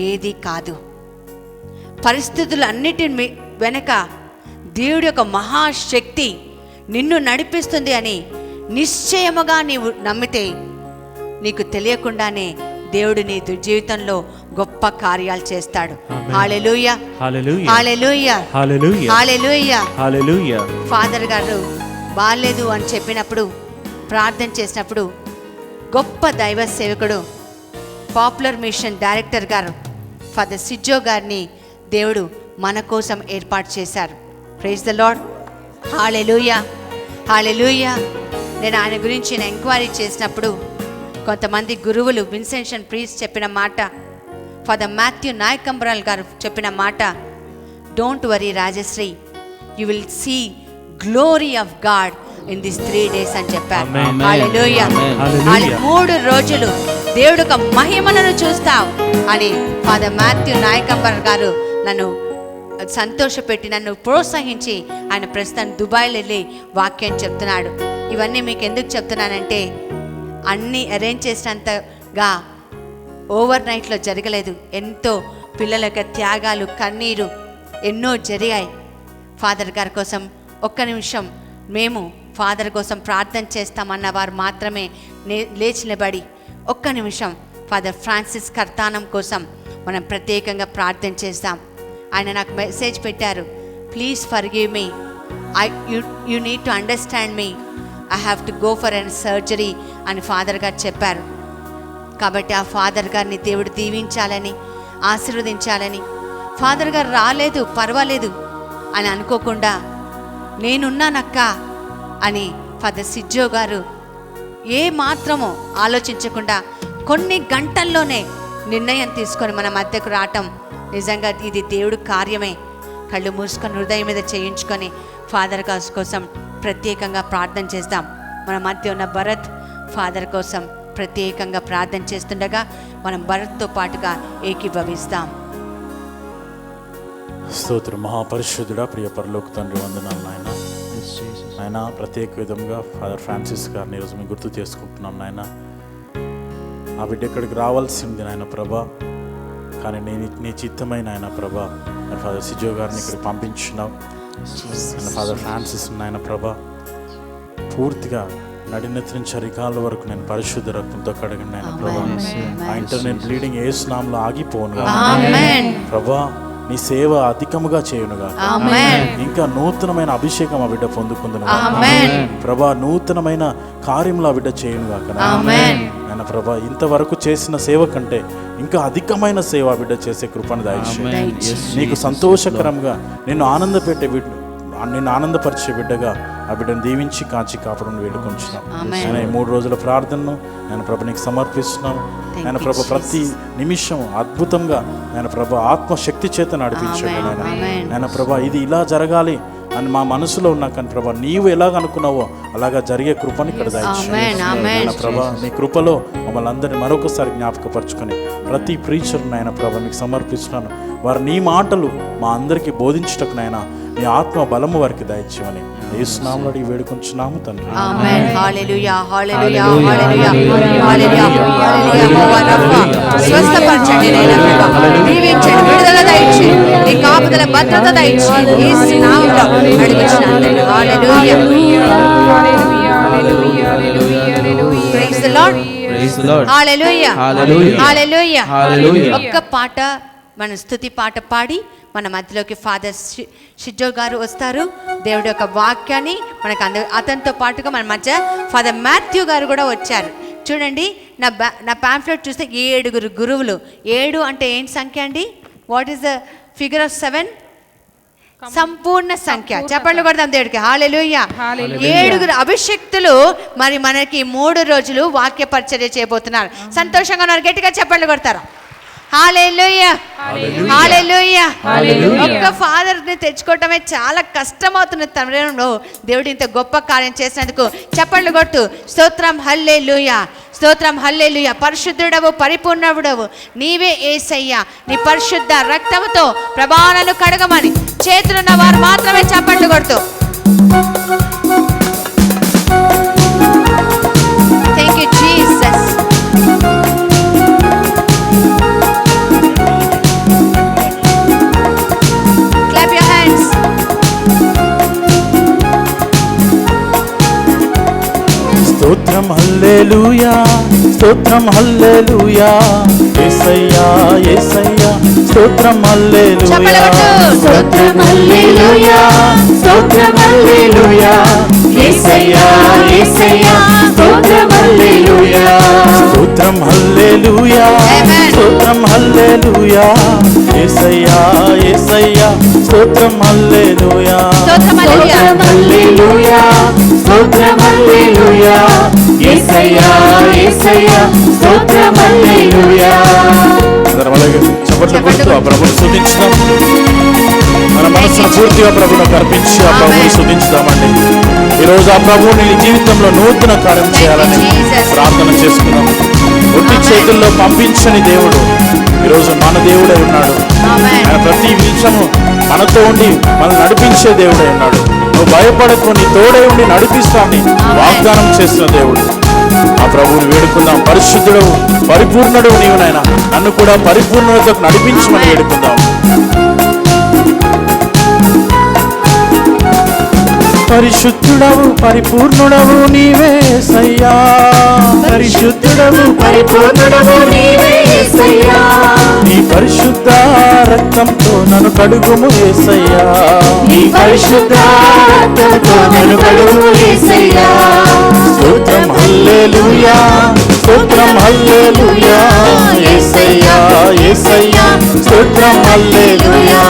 ఏది కాదు. పరిస్థితులన్నిటి వెనక దేవుడి యొక్క మహాశక్తి నిన్ను నడిపిస్తుంది అని నిశ్చయముగా నీవు నమ్మితే, నీకు తెలియకుండానే దేవుడు నీ జీవితంలో గొప్ప కార్యాలు చేస్తాడు. హల్లెలూయా, హల్లెలూయా, హల్లెలూయా, హల్లెలూయా, హల్లెలూయా. హల్లెలూయా. ఫాదర్ గారు బాలేదు అని చెప్పినప్పుడు, ప్రార్థన చేసినప్పుడు గొప్ప దైవ సేవకుడు, పాపులర్ మిషన్ డైరెక్టర్ గారు ఫాదర్ సిజ్జో గారిని దేవుడు మన కోసం ఏర్పాటు చేశారు. Praise the Lord. Hallelujah, hallelujah. నేను ఆయన గురించి ఎంక్వైరీ చేసినప్పుడు కొంతమంది గురువులు, విన్సెన్షన్ ప్రీస్ట్ చెప్పిన మాట, ఫాదర్ మాథ్యూ నాయకంబరాల్ గారు చెప్పిన మాట, don't worry Rajashree, you will see glory of God in this 3 days అని చెప్పారు. హల్లెలూయా. 3 రోజులు దేవుడు యొక్క మహిమలను చూస్తావు అని ఫాదర్ మాథ్యూ నాయకంబర్ గారు నన్ను సంతోషపెట్టి, నన్ను ప్రోత్సహించి ఆయన ప్రస్తుతం దుబాయ్లో వెళ్ళి వాక్యం చెప్తున్నాడు. ఇవన్నీ మీకు ఎందుకు చెప్తున్నానంటే, అన్నీ అరేంజ్ చేసినంతగా ఓవర్ నైట్లో జరగలేదు. ఎంతో పిల్లల యొక్క త్యాగాలు, కన్నీరు ఎన్నో జరిగాయి. ఫాదర్ గారి కోసం ఒక్క నిమిషం మేము ఫాదర్ కోసం ప్రార్థన చేస్తామన్న వారు మాత్రమే లేచి నిలబడి ఒక్క నిమిషం ఫాదర్ ఫ్రాన్సిస్ కర్తానం కోసం మనం ప్రత్యేకంగా ప్రార్థన చేస్తాం. ఆయన నాకు మెసేజ్ పెట్టారు, please forgive me, you need to understand me, I have to go for an surgery అని ఫాదర్ గారు చెప్పారు. కాబట్టి ఆ ఫాదర్ గారిని దేవుడు దీవించాలని, ఆశీర్వదించాలని, ఫాదర్ గారు రాలేదు పర్వాలేదు అని అనుకోకుండా నేనున్నానక్క అని ఫాదర్ సిజ్జో గారు ఏ మాత్రమో ఆలోచించకుండా కొన్ని గంటల్లోనే నిర్ణయం తీసుకొని మన మధ్యకు రావటం నిజంగా ఇది దేవుడు కార్యమే. కళ్ళు మూసుకొని హృదయం మీద చేయించుకొని ఫాదర్ గారి కోసం ప్రత్యేకంగా ప్రార్థన చేస్తాం. మన మధ్య ఉన్న భరత్ ఫాదర్ కోసం ప్రత్యేకంగా ప్రార్థన చేస్తుండగా మనం భరత్తో పాటుగా ఏకీభవిస్తాం. స్తోత్రం. మహాపరిశుద్ధుడా, ప్రియ పరలోక తండ్రి, వందనాలు నాయన. ఆయన ప్రత్యేక విధంగా ఫాదర్ ఫ్రాన్సిస్ గారిని ఈరోజు మేము గుర్తు చేసుకుంటున్నాం నాయన. ఆ బిడ్డ ఇక్కడికి రావాల్సింది నాయన ప్రభా, కానీ నీ చిత్తమైన ఆయన ప్రభా, ఫాదర్ సిజో గారిని ఇక్కడికి పంపించినావు. ఫాదర్ ఫ్రాన్సిస్ నాయన ప్రభా, పూర్తిగా నడినెత్తి నుంచి అరికాళ్ళ వరకు నేను పరిశుద్ధ రక్తంతో కడగండి ఆయన ప్రభా. ఆ ఇంటర్నెట్ బ్లీడింగ్ యేసు నామములో ఆగిపోనుగా ప్రభా. నీ సేవ అధికముగా చేయునుగా, ఇంకా నూతనమైన అభిషేకం ఆ బిడ్డ పొందుకుందునుగా ప్రభా. నూతనమైన కార్యములు ఆ బిడ్డ చేయునుగా ఆయన ప్రభా. ఇంతవరకు చేసిన సేవ కంటే ఇంకా అధికమైన సేవ ఆ బిడ్డ చేసే కృపను దయచేయండి. నీకు సంతోషకరంగా నిన్ను ఆనందపరిచే బిడ్డగా ఆ బిడ్డను దీవించి కాచి కాపాడని వేడుకొంచున్నాం. ఆయన ఈ 3 రోజుల ప్రార్థనను నేను ప్రభు నీకు సమర్పిస్తున్నాను. ఆయన ప్రభు ప్రతి నిమిషం అద్భుతంగా ఆయన ప్రభు ఆత్మశక్తి చేత నడిపించాడు. ఆయన ప్రభా ఇది ఇలా జరగాలి అని మా మనసులో ఉన్నా కానీ ప్రభా నీవు ఎలాగ అనుకున్నావో అలాగా జరిగే కృపని ఇక్కడ దయచేయండి ప్రభా. నీ కృపలో మమ్మల్ని అందరినీ మరొకసారి జ్ఞాపకపరచుకొని ప్రతి ప్రీచర్ నాయన ప్రభా మీకు సమర్పిస్తున్నాను. వారు నీ మాటలు మా అందరికీ బోధించటకు నాయన నీ ఆత్మ బలము వారికి దయచేయమని యేసు నామములో అడిగి వేడుకొంచున్నాము తండ్రి. ఆమేన్. హల్లెలూయా, హల్లెలూయా, హల్లెలూయా, హల్లెలూయా, హల్లెలూయా. స్వస్థపరచండి నాయనా, దీవించండి, విడుదల దయచేయండి, నీ కాపుదల భద్రత దయచేయండి యేసు నామములో అడుగుచున్నాను తండ్రి. Hallelujah, hallelujah, hallelujah. Praise the Lord, praise the Lord. Hallelujah, hallelujah, hallelujah. ఒక్క పాట మన స్తుతి పాట పాడి మన మధ్యలోకి ఫాదర్ సిజో గారు వస్తారు. దేవుడి యొక్క వాక్యాన్ని మనకు అతనితో పాటుగా మన మధ్య ఫాదర్ మాథ్యూ గారు కూడా వచ్చారు. చూడండి, నా పాంఫ్లెట్ చూస్తే 7 గురువులు. 7 అంటే ఏంటి సంఖ్య అండి? What is the figure of 7? సంపూర్ణ సంఖ్య. చెప్పండి కొడదాం దేవుడికి. హల్లెలూయా. 7 అభిషక్తులు మరి మనకి 3 రోజులు వాక్య పరిచర్య చేయబోతున్నారు. సంతోషంగా ఉన్నారు, గట్టిగా చెప్పండి కొడతారు. హల్లెలూయా, హల్లెలూయా. ఒక్క ఫాదర్ ని తెచ్చుకోవటమే చాలా కష్టమవుతున్న తరుణంలో దేవుడు ఇంత గొప్ప కార్యం చేసినందుకు చప్పట్లు కొట్టు. స్తోత్రం, హల్లెలూయా, స్తోత్రం, హల్లెలూయా. పరిశుద్ధుడవు, పరిపూర్ణుడవు నీవే యేసయ్యా. నీ పరిశుద్ధ రక్తముతో ప్రభావాలను కడగమని చేతులున్న వారు మాత్రమే చప్పట్లు కొడుతూ థాంక్ యూ జీసస్. స్తోత్రం హల్లెలూయా, స్తోత్రం హల్లెలూయా, యేసయ్యా యేసయ్యా, స్తోత్రం హల్లెలూయా, స్తోత్రం హల్లెలూయా, స్తోత్రం హల్లెలూయా, యేసయ్యా యేసయ్యా, స్తోత్రం హల్లెలూయా, స్తోత్రం హల్లెలూయా, స్తోత్రం హల్లెలూయా, యేసయ్యా యేసయ్యా. యేసయ్యా స్తోత్రం హల్లెలూయా స్తోత్రం హల్లెలూయా హల్లెలూయా స్తోత్రం హల్లెలూయా యేసయ్యా యేసయ్యా స్తోత్రం హల్లెలూయా. అందరం అలాగే చప్పట్లు కొడుతూ ఆ ప్రభువుని స్తుతించుదాం. మన మనసును పూర్తిగా ప్రభువును అర్పించి ఆ ప్రభువుని స్తుతించుదామండి. ఈరోజు ఆ ప్రభువుని నీ జీవితంలో నూతన కార్యం చేయాలని ప్రార్థన చేసుకున్నాం. ఒట్టి చేతుల్లో పంపించని దేవుడు ఈరోజు మన దేవుడై ఉన్నాడు. ఆయన ప్రతి నిమిషము మనతో ఉండి మనల్ని నడిపించే దేవుడై ఉన్నాడు. నువ్వు భయపడకు, నీ తోడై ఉండి నడిపిస్తానని వాగ్దానం చేసిన దేవుడు. ఆ ప్రభువుని వేడుకుందాం. పరిశుద్ధుడవు పరిపూర్ణుడవు నీవు నాయన, నన్ను కూడా పరిపూర్ణతకు నడిపించమని వేడుకుందాం. పరిశుద్ధుడవు పరిపూర్ణుడవు నీవే యేసయ్యా పరిశుద్ధుడవు పరిపూర్ణుడవు నీవే యేసయ్యా నీ పరిశుద్ధ రక్తంతో నన్ను కడుగుము యేసయ్యా నీ పరిశుద్ధ రక్తంతో నన్ను కడుగు యేసయ్యా. స్తోత్రం హల్లెలూయా స్తోత్రం హల్లెలూయా యేసయ్యా యేసయ్యా స్తోత్రం హల్లెలూయా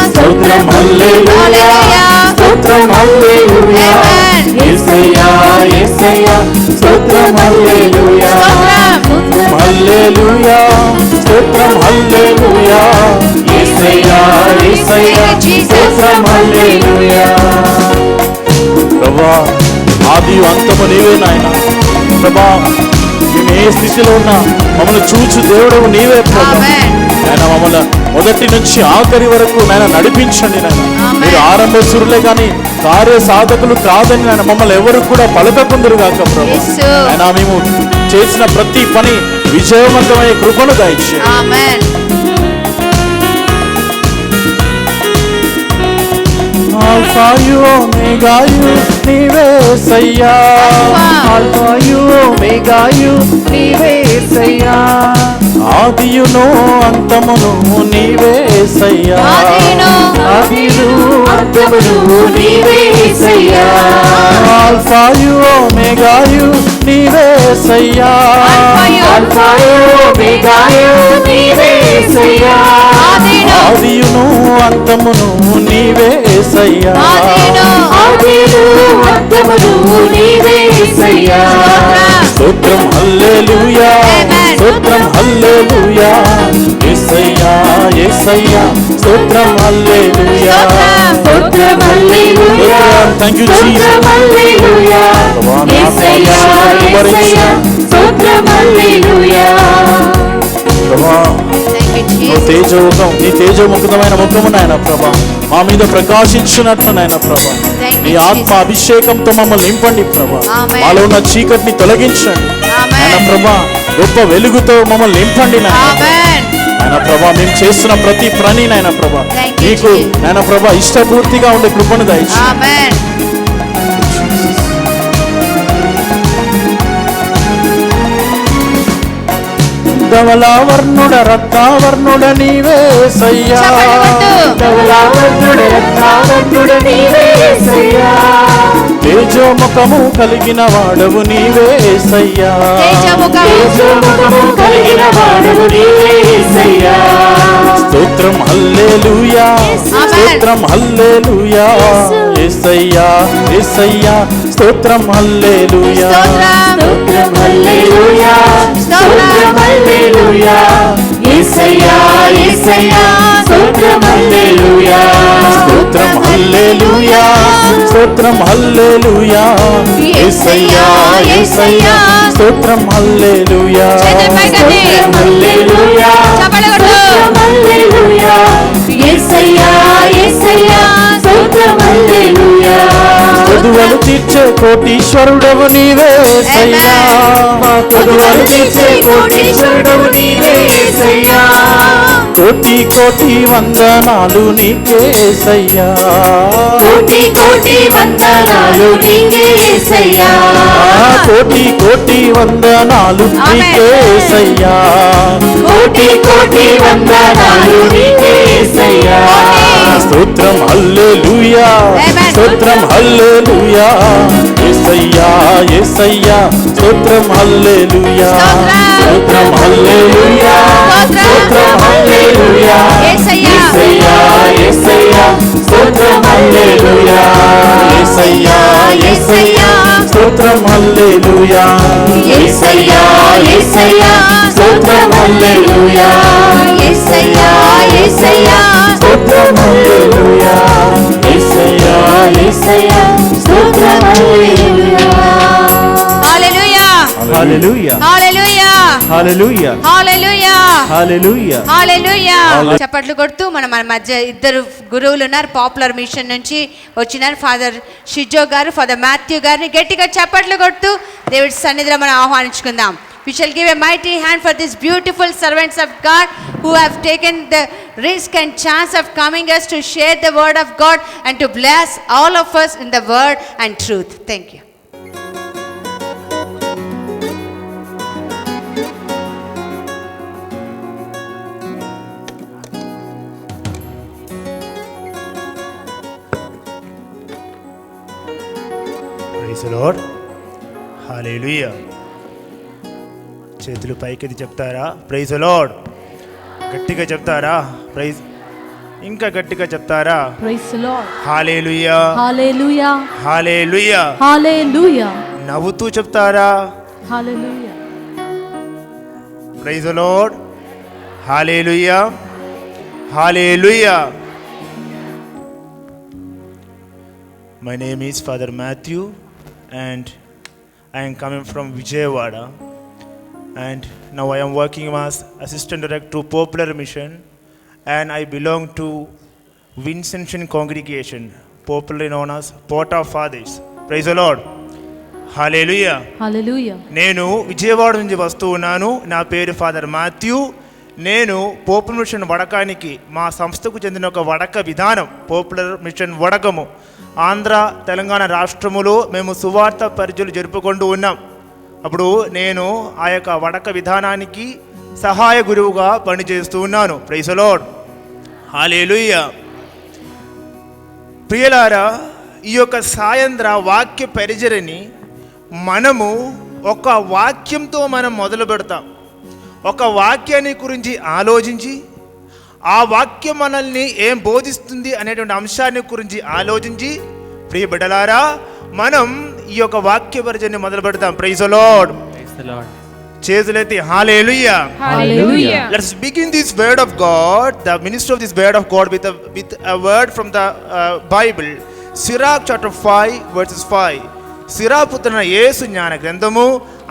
స్తోత్రం హల్లెలూయా స్తోత్రం హల్లెలూయా యేసయ్యా యేసయ్యా స్తోత్రం హల్లెలూయా స్తోత్రం హల్లెలూయా స్తోత్రం హల్లెలూయా యేసయ్యా యేసయ్యా స్తోత్రం హల్లెలూయా. ప్రభువా ఆది అంతము నీవే నాయన. ప్రభా మేము ఏ స్థితిలో ఉన్నా మమ్మల్ని చూచు దేవుడవు నీవే ప్రభా. ఆయన మమ్మల్ని మొదటి నుంచి ఆఖరి వరకు నాయన నడిపించండి నాయన. మీరు ఆరంభసురులే కానీ కార్య సాధకులు కాదని నాయన మమ్మల్ని ఎవరు కూడా పలకకుందరు కాక ప్రభు. ఆయన మేము చేసిన ప్రతి పని విజయవంతమయ్యే కృపను దయచేయండి. ఆమేన్. ఆల్ఫాయు ఓమేగాయు నీవే యేసయ్యా ఆల్ఫాయు ఓమేగాయు నీవే యేసయ్యా ఆదియును అంతమును నీవే యేసయ్యా ఆదియు అంతమును నీవే యేసయ్యా ఆల్ఫాయు ఓమేగాయు నీవే యేసయ్యా ఆల్ఫాయు ఓమేగాయు నీవే యేసయ్యా ఆదియును అంతమును నీవే యేసయ్యా ఆదియు అంతమును నీవే యేసయ్యా. స్తోత్రం హల్లెలూయా స్తోత్రం హల్లెలూయా యేసయ్యా యేసయ్యా స్తోత్రం హల్లెలూయా స్తోత్రం హల్లెలూయా థాంక్యూ స్తోత్రం జీసస్. హల్లెలూయా యేసయ్యా యేసయ్యా స్తోత్రం హల్లెలూయా. ప్రభా నీ తేజోముఖమైన ముఖము నాయన ప్రభా మా మీద ప్రకాశించినట్లు నాయన ప్రభా. నీ ఆత్మ అభిషేకంతో మమ్మల్ని నింపండి ప్రభా. మాలో ఉన్న చీకటిని తొలగించండి నాయన ప్రభా. గొప్ప వెలుగుతో మమ్మల్ని నింపండి నాయన ప్రభా. మేము చేస్తున్న ప్రతి పని నాయన ప్రభా నీకు నాయన ప్రభా ఇష్టపూర్తిగా ఉండే కృపను దయచేయండి. ధవలావర్ణుడ రత్నావర్ణుడ నీవే యేసయ్యా ధవలావర్ణుడ రత్నావర్ణుడ నీవే యేసయ్యా తేజోముఖము కలిగిన వాడవు నీవే యేసయ్యా తేజోముఖము కలిగిన వాడవు నీవే యేసయ్యా. స్తోత్రం హల్లెలూయా స్తోత్రం హల్లెలూయా యేసయ్యా యేసయ్యా స్తోత్రం హల్లెలూయా స్తోత్రం హల్లెలూయా స్తోత్రం హల్లెలూయా యేసయ్యా యేసయ్యా స్తోత్రం హల్లెలూయా స్తోత్రం హల్లెలూయా స్తోత్రం హల్లెలూయా యేసయ్యా యేసయ్యా స్తోత్రం హల్లెలూయా స్తోత్రం హల్లెలూయా స్తోత్రం హల్లెలూయా యేసయ్యా యేసయ్యా స్తోత్రం హల్లెలూయా. కొదువలు తీర్చే కోటీశ్వరుడవు నీవే యేసయ్యా కొదువలు తీర్చే కోటీశ్వరుడవు నీవే యేసయ్యా కోటి కోటి వందనాలు నీకే యేసయ్యా కోటి కోటి వందనాలు నీకే యేసయ్యా కోటి కోటి వందనాలు నీకే యేసయ్యా కోటి కోటి వందనాలు నీకే యేసయ్యా. స్తోత్రం హల్లెలూయా స్తోత్రం హల్లెలూయా యేసయ్యా యేసయ్యా స్తోత్రం హల్లెలూయా స్తోత్రం హల్లెలూయా స్తోత్రం హల్లెలూయా యేసయ్యా యేసయ్యా యేసయ్యా స్తోత్రం హల్లెలూయా యేసయ్యా యేసయ్యా స్తోత్రం హల్లెలూయా యేసయ్యా యేసయ్యా స్తోత్రం హల్లెలూయా యేసయ్యా యేసయ్యా స్తోత్రం హల్లెలూయా యేసయ్యా యేసయ్యా స్తోత్రం హల్లెలూయా hallelujah hallelujah hallelujah hallelujah hallelujah hallelujah హల్లెలూయా చప్పట్లు కొడుతూ మన మధ్య ఇద్దరు గురువులు ఉన్నారు, పాపులర్ మిషన్ నుంచి వచ్చినారు, ఫాదర్ షిజో గారు, ఫాదర్ మాథ్యూ గారిని గట్టిగా చప్పట్లు కొడుతూ దేవుడి సన్నిధిలో మనం ఆహ్వానించుకుందాం. We shall give a mighty hand for these beautiful servants of God who have taken the risk and chance of coming us to share the word of God and to bless all of us in the word and truth. Thank you. Praise the Lord. Hallelujah. చేతులు పైకెత్తి చెప్తారా praise the Lord? గట్టిగా చెప్తారా praise? ఇంకా గట్టిగా చెప్తారా? Praise the Lord. Hallelujah Hallelujah. Hallelujah. Hallelujah. నవ్వుతూ చెప్తారా? Hallelujah. Praise the Lord. Hallelujah hallelujah. My name is Father Matthew and I am coming from Vijayawada, and now I am working as Assistant Director to Popular Mission, and I belong to Vincentian Congregation, popularly known as Port of Fathers. Praise the Lord. Hallelujah. Hallelujah. నేను విజయవాడ నుంచి వస్తూ ఉన్నాను. నా పేరు father Matthew. నేను పోపులర్ machine వడకానికి మా సంస్థకు చెందిన ఒక వడక విధానం, పోపులర్ మిషన్ వడకము ఆంధ్ర తెలంగాణ రాష్ట్రములో మేము సువార్త పరిచయలు జరుపుకుంటూ ఉన్నాం. అప్పుడు నేను ఆ యొక్క వడక విధానానికి సహాయ గురువుగా పనిచేస్తూ ఉన్నాను. Praise the Lord. హల్లెలూయా. ప్రియులారా, ఈ యొక్క సాయంత్ర వాక్య పరిచర్యని మనము ఒక వాక్యంతో మనం మొదలు పెడతాం. ఒక వాక్యాన్ని గురించి ఆలోచించి ఆ వాక్యం మనల్ని ఏం బోధిస్తుంది అనేటువంటి అంశాన్ని గురించి ఆలోచించి, ప్రియ బిడ్డలారా, మనం ఈ యొక్క వాక్య పరిచయాన్ని మొదలు పెడతాం. Praise the lord. చేతులెత్తి హల్లెలూయా. Hallelujah. Let's begin this word of God, the ministry of this word of God with a word from the Bible. Sirach chapter 5 verses 5. సిరా పుత్రుడైన యేసు జ్ఞాన గ్రంథము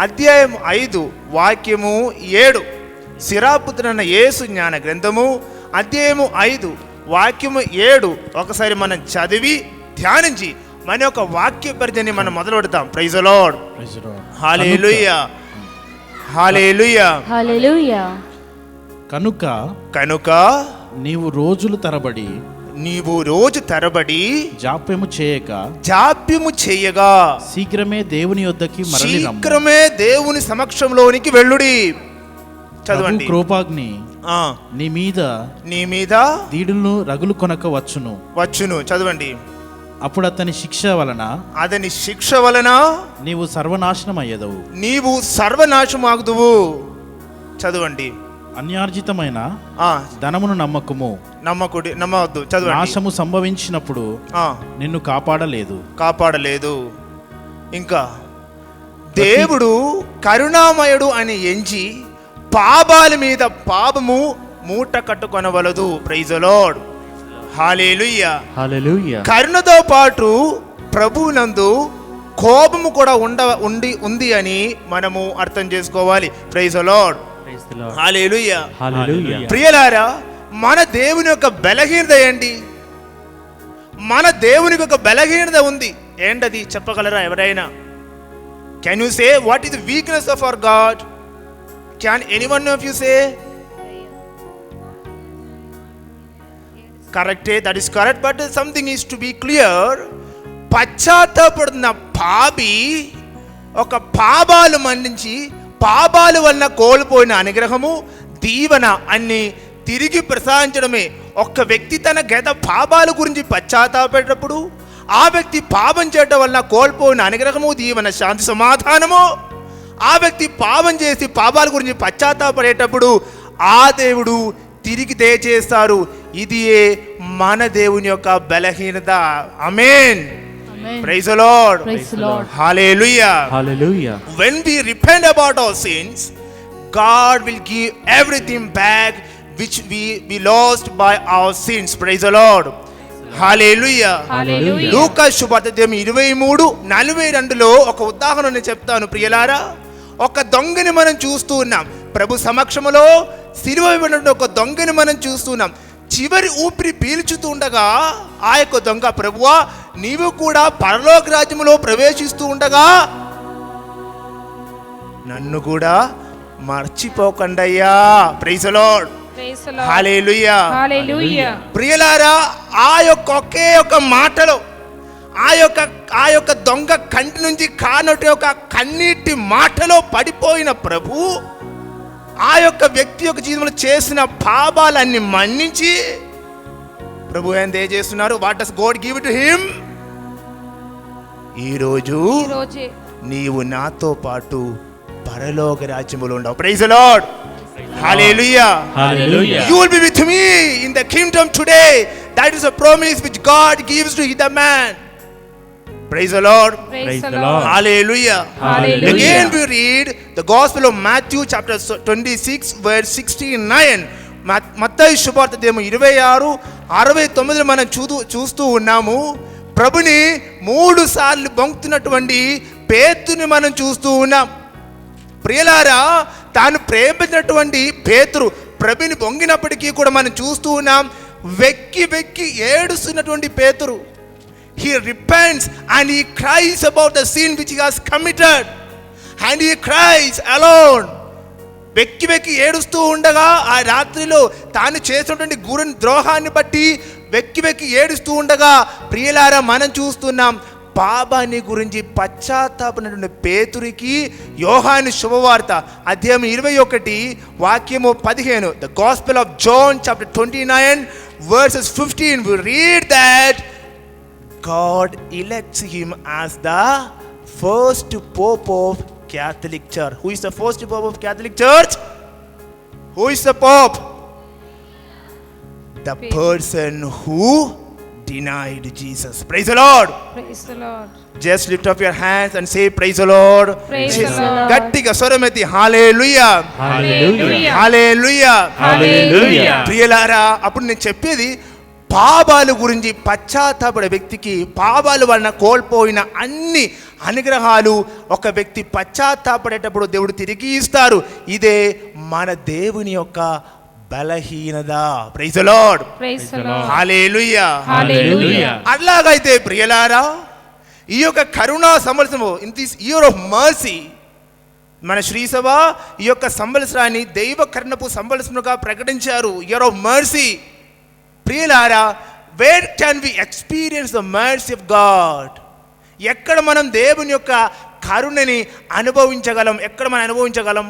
అధ్యాయం 5 వాక్యము 7. సిరా పుత్రుడైన యేసు జ్ఞాన గ్రంథము అధ్యాయము 5 వాక్యము 7 ఒకసారి మనం చదివి ధ్యానించి మన యొక్క వాక్య పరిచయాన్ని మనం మొదలు పెడతాం. Praise the Lord. Hallelujah hallelujah. Hallelujah. కనుక నీవు రోజు తరబడి జాప్యము చేయగా శీఘ్రమే దేవుని సమక్షంలోనికి వెళ్ళుడి. చదవండి. కృపాగ్ని నీ మీద దీడులను రగులు కొనక వచ్చును. చదవండి. అప్పుడు అతని శిక్ష వలన నీవు సర్వనాశనమగుదువు. చదవండి. అన్యార్జితమైన ధనమును నమ్మవద్దు. చదవండి. నాశము సంభవించినప్పుడు నిన్ను కాపాడలేదు. ఇంకా దేవుడు కరుణామయుడు అని ఎంచి పాపాల మీద పాపము మూట కట్టుకొనవలదు. Praise the Lord. Hallelujah. Hallelujah. కరుణతో పాటు ప్రభువునందు కోపము కూడా ఉంది అని మనము అర్థం చేసుకోవాలి. Praise the Lord. Hallelujah. Hallelujah. ప్రియులారా, మన దేవుని యొక్క బలహీనత ఏంటి? మన దేవునికి ఒక బలహీనత ఉంది. ఏంటది చెప్పగలరా ఎవరైనా? Can you say what is the weakness of our God? Can anyone of you say? కరెక్టే, that is correct, but something is to be clear. పశ్చాత్తాపడుతున్న పాపి ఒక పాపాలు మన్నించి పాపాల వలన కోల్పోయిన అనుగ్రహము దీవెన అన్ని తిరిగి ప్రసాదించడమే. ఒక్క వ్యక్తి తన గత పాపాల గురించి పశ్చాత్తాపడేటప్పుడు ఆ వ్యక్తి పాపం చేయడం వలన కోల్పోయిన అనుగ్రహము, దీవెన, శాంతి, సమాధానము, ఆ వ్యక్తి పాపం చేసి పాపాల గురించి పశ్చాత్తాపడేటప్పుడు ఆ దేవుడు తిరిగి దయచేస్తారు. ఇది మన దేవుని యొక్క బలహీనత. ఆమేన్. Praise the Lord. Praise the Lord. Hallelujah. Hallelujah. When we repent about our sins, God will give everything back which we lost by our sins. Praise the Lord. Hallelujah. Hallelujah. లూకా శుభవార్త 23:42లో ఒక ఉదాహరణ చెప్తాను ప్రియలారా. ఒక దొంగని మనం చూస్తూ ఉన్నాం. ప్రభు సమక్షములో సిలువ వేయబడిన ఒక దొంగని మనం చూస్తున్నాం. చివరి ఊపిరి పీల్చుతూ ఉండగా ఆ యొక్క దొంగ, ప్రభువా నీవు కూడా పరలోక రాజ్యములో ప్రవేశిస్తూ ఉండగా నన్ను కూడా మర్చిపోకండయ్యా. Praise the Lord. Praise the Lord. Hallelujah. Hallelujah. ప్రియలారా, ఆ యొక్క ఒకే ఒక మాటలో ఆ యొక్క దొంగ కంటి నుంచి కానటి ఒక కన్నీటి మాటలో పడిపోయిన ప్రభు ఆ యొక్క వ్యక్తి యొక్క జీవితంలో చేసిన పాపాలన్నీ మన్నించి ప్రభు ఏం చేస్తున్నారు? What does God give to him? ఈరోజు ఈరోజే నీవు నాతో పాటు పరలోక రాజ్యములో ఉండవు. Praise the Lord. Hallelujah. Hallelujah. You will be with me in the kingdom today. That is a promise which God gives to the man. Praise the Lord. Praise the the Lord. Lord. Hallelujah. Hallelujah. Again we read the Gospel of Matthew chapter 26 verse 69. మత్తయి శుభవార్త 26:69 మనం చూస్తూ ఉన్నాము. ప్రభుని 3 సార్లు బొంకుతున్నటువంటి పేతుని మనం చూస్తూ ఉన్నాం. ప్రియలారా, తాను ప్రేమించినటువంటి పేతురు ప్రభుని బొంగినప్పటికీ కూడా మనం చూస్తూ ఉన్నాం వెక్కి వెక్కి ఏడుస్తున్నటువంటి పేతురు. He repents and he cries about the sin which he has committed and he cries alone. వెక్కి వెక్కి ఏడుస్తూ ఉండగా ఆ రాత్రిలో తాను చేసినటువంటి గురుని ద్రోహాన్ని బట్టి వెక్కి వెక్కి ఏడుస్తూ ఉండగా ప్రియలారా మనం చూస్తున్నాం పాపాన్ని గురించి పశ్చాత్తాపడినటువంటి పేతురికి యోహాను శుభవార్త అధ్యాయం 21:15. The Gospel of John chapter 29 verses 15, we read that God elects him as the first Pope of Catholic Church. Who is the first Pope of Catholic Church? Who is the Pope? The person who denied Jesus. Praise the Lord. Praise the Lord. Just lift up your hands and say praise the Lord. Praise the Lord. గట్టిగా స్వరమెత్తి హల్లెలూయా. Hallelujah. హల్లెలూయా. Hallelujah. ప్రియలారా, అప్పుడు నేను చెప్పేది పాపాల గురించి పశ్చాత్తాపడే వ్యక్తికి పాపాల వలన కోల్పోయిన అన్ని అనుగ్రహాలు ఒక వ్యక్తి పశ్చాత్తాపడేటప్పుడు దేవుడు తిరిగి ఇస్తారు. ఇదే మన దేవుని యొక్క బలహీనత. Praise the Lord. Praise the Lord. Hallelujah. Hallelujah. అట్లాగైతే ప్రియలారా, ఈ యొక్క కరుణా సంవత్సరము, in this year of mercy, మన శ్రీసభ ఈ యొక్క సంవత్సరాన్ని దైవ కరుణపు సంవత్సరముగా ప్రకటించారు. Year of mercy. ప్రియలారా, where can we experience the mercy of God? ఎక్కడ మనం దేవుని యొక్క కరుణని అనుభవించగలం? ఎక్కడ మనం అనుభవించగలం?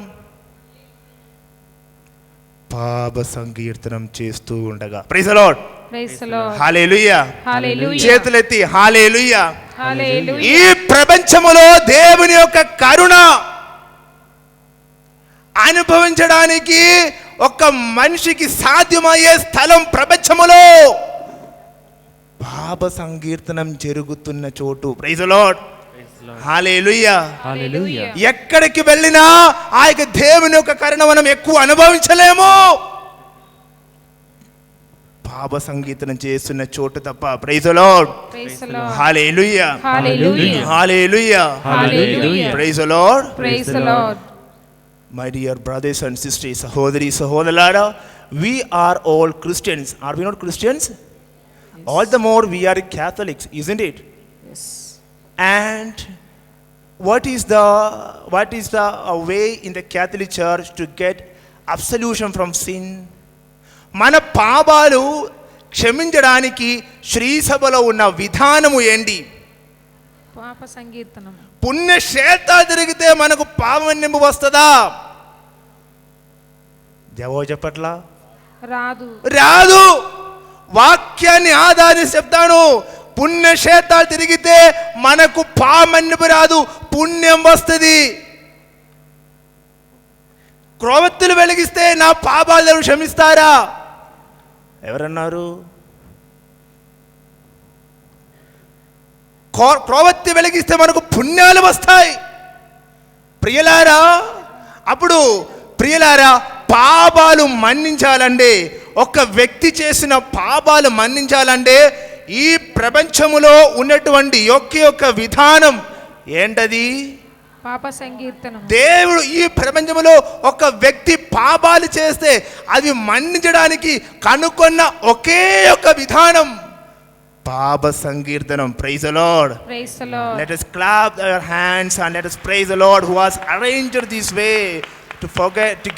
పాప సంకీర్తనం చేస్తూ ఉండగా. Praise the Lord. Praise the Lord. Hallelujah. Hallelujah. చేతులెత్తి హల్లెలూయా. Hallelujah. ఈ ప్రపంచములో దేవుని యొక్క కరుణ అనుభవించడానికి ఒక మనిషికి సాధ్యమయ్యే స్థలం ప్రపంచములో పాప సంకీర్తనం జరుగుతున్న చోటు. Praise the Lord. Hallelujah. Hallelujah. ఎక్కడికి వెళ్ళినా ఆ యొక్క దేవుని యొక్క కరుణ మనం ఎక్కువ అనుభవించలేము పాప సంకీర్తనం చేస్తున్న చోటు తప్ప. Praise the Lord. Praise the Lord. Hallelujah. Hallelujah. Hallelujah. Hallelujah. Praise the Lord. Praise the Lord. My dear brothers and sisters, సహోదరి సహోదరులారా, we are all Christians. Are we not Christians? Yes. All the more we are Catholics, isn't it? Yes. And what is the way in the Catholic Church to get absolution from sin? మన పాపాలు క్షమించడానికి శ్రీసభలో ఉన్న విధానము ఏంటి? పాప సంకీర్తనం. పుణ్యక్షేత్రాలు తిరిగితే మనకు పాపమన్నింపు వస్తుందా? జవాబు చెప్పట్లా? రాదు. రాదు. వాక్యాన్ని ఆధారించి చెప్తాను. పుణ్యక్షేత్రాలు తిరిగితే మనకు పామన్నిపు రాదు, పుణ్యం వస్తుంది. క్రొవ్వొత్తులు వెలిగిస్తే నా పాపాలు క్షమిస్తారా? ఎవరన్నారు? క్రొవ్వొత్తి వెలిగిస్తే మనకు పుణ్యాలు వస్తాయి. ప్రియులారా, అప్పుడు ప్రియులారా, పాపాలు మన్నించాలంటే, ఒక వ్యక్తి చేసిన పాపాలు మన్నించాలంటే ఈ ప్రపంచములో ఉన్నటువంటి యొక్క విధానం ఏంటది? పాప సంకీర్తనం. దేవుడు ఈ ప్రపంచంలో ఒక వ్యక్తి పాపాలు చేస్తే అవి మన్నించడానికి కనుక్కున్న ఒకే ఒక విధానం పాప సంకీర్తనం. Praise the Lord. Praise the Lord. Let us clap our hands and let us praise the Lord who has arranged this way to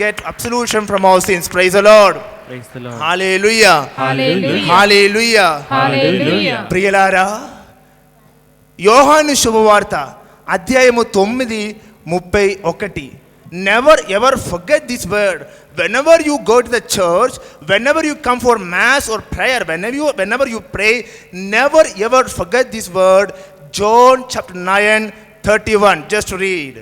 get absolution from our sins. Praise the Lord. Praise the Lord. Hallelujah. Hallelujah. Hallelujah. Hallelujah. ప్రియులారా, యోహాను శుభవార్త అధ్యాయము 9:31. Never ever forget this word. Whenever you go to the church, whenever you come for mass or prayer, whenever you pray, never ever forget this word. John chapter 9:31. Just read.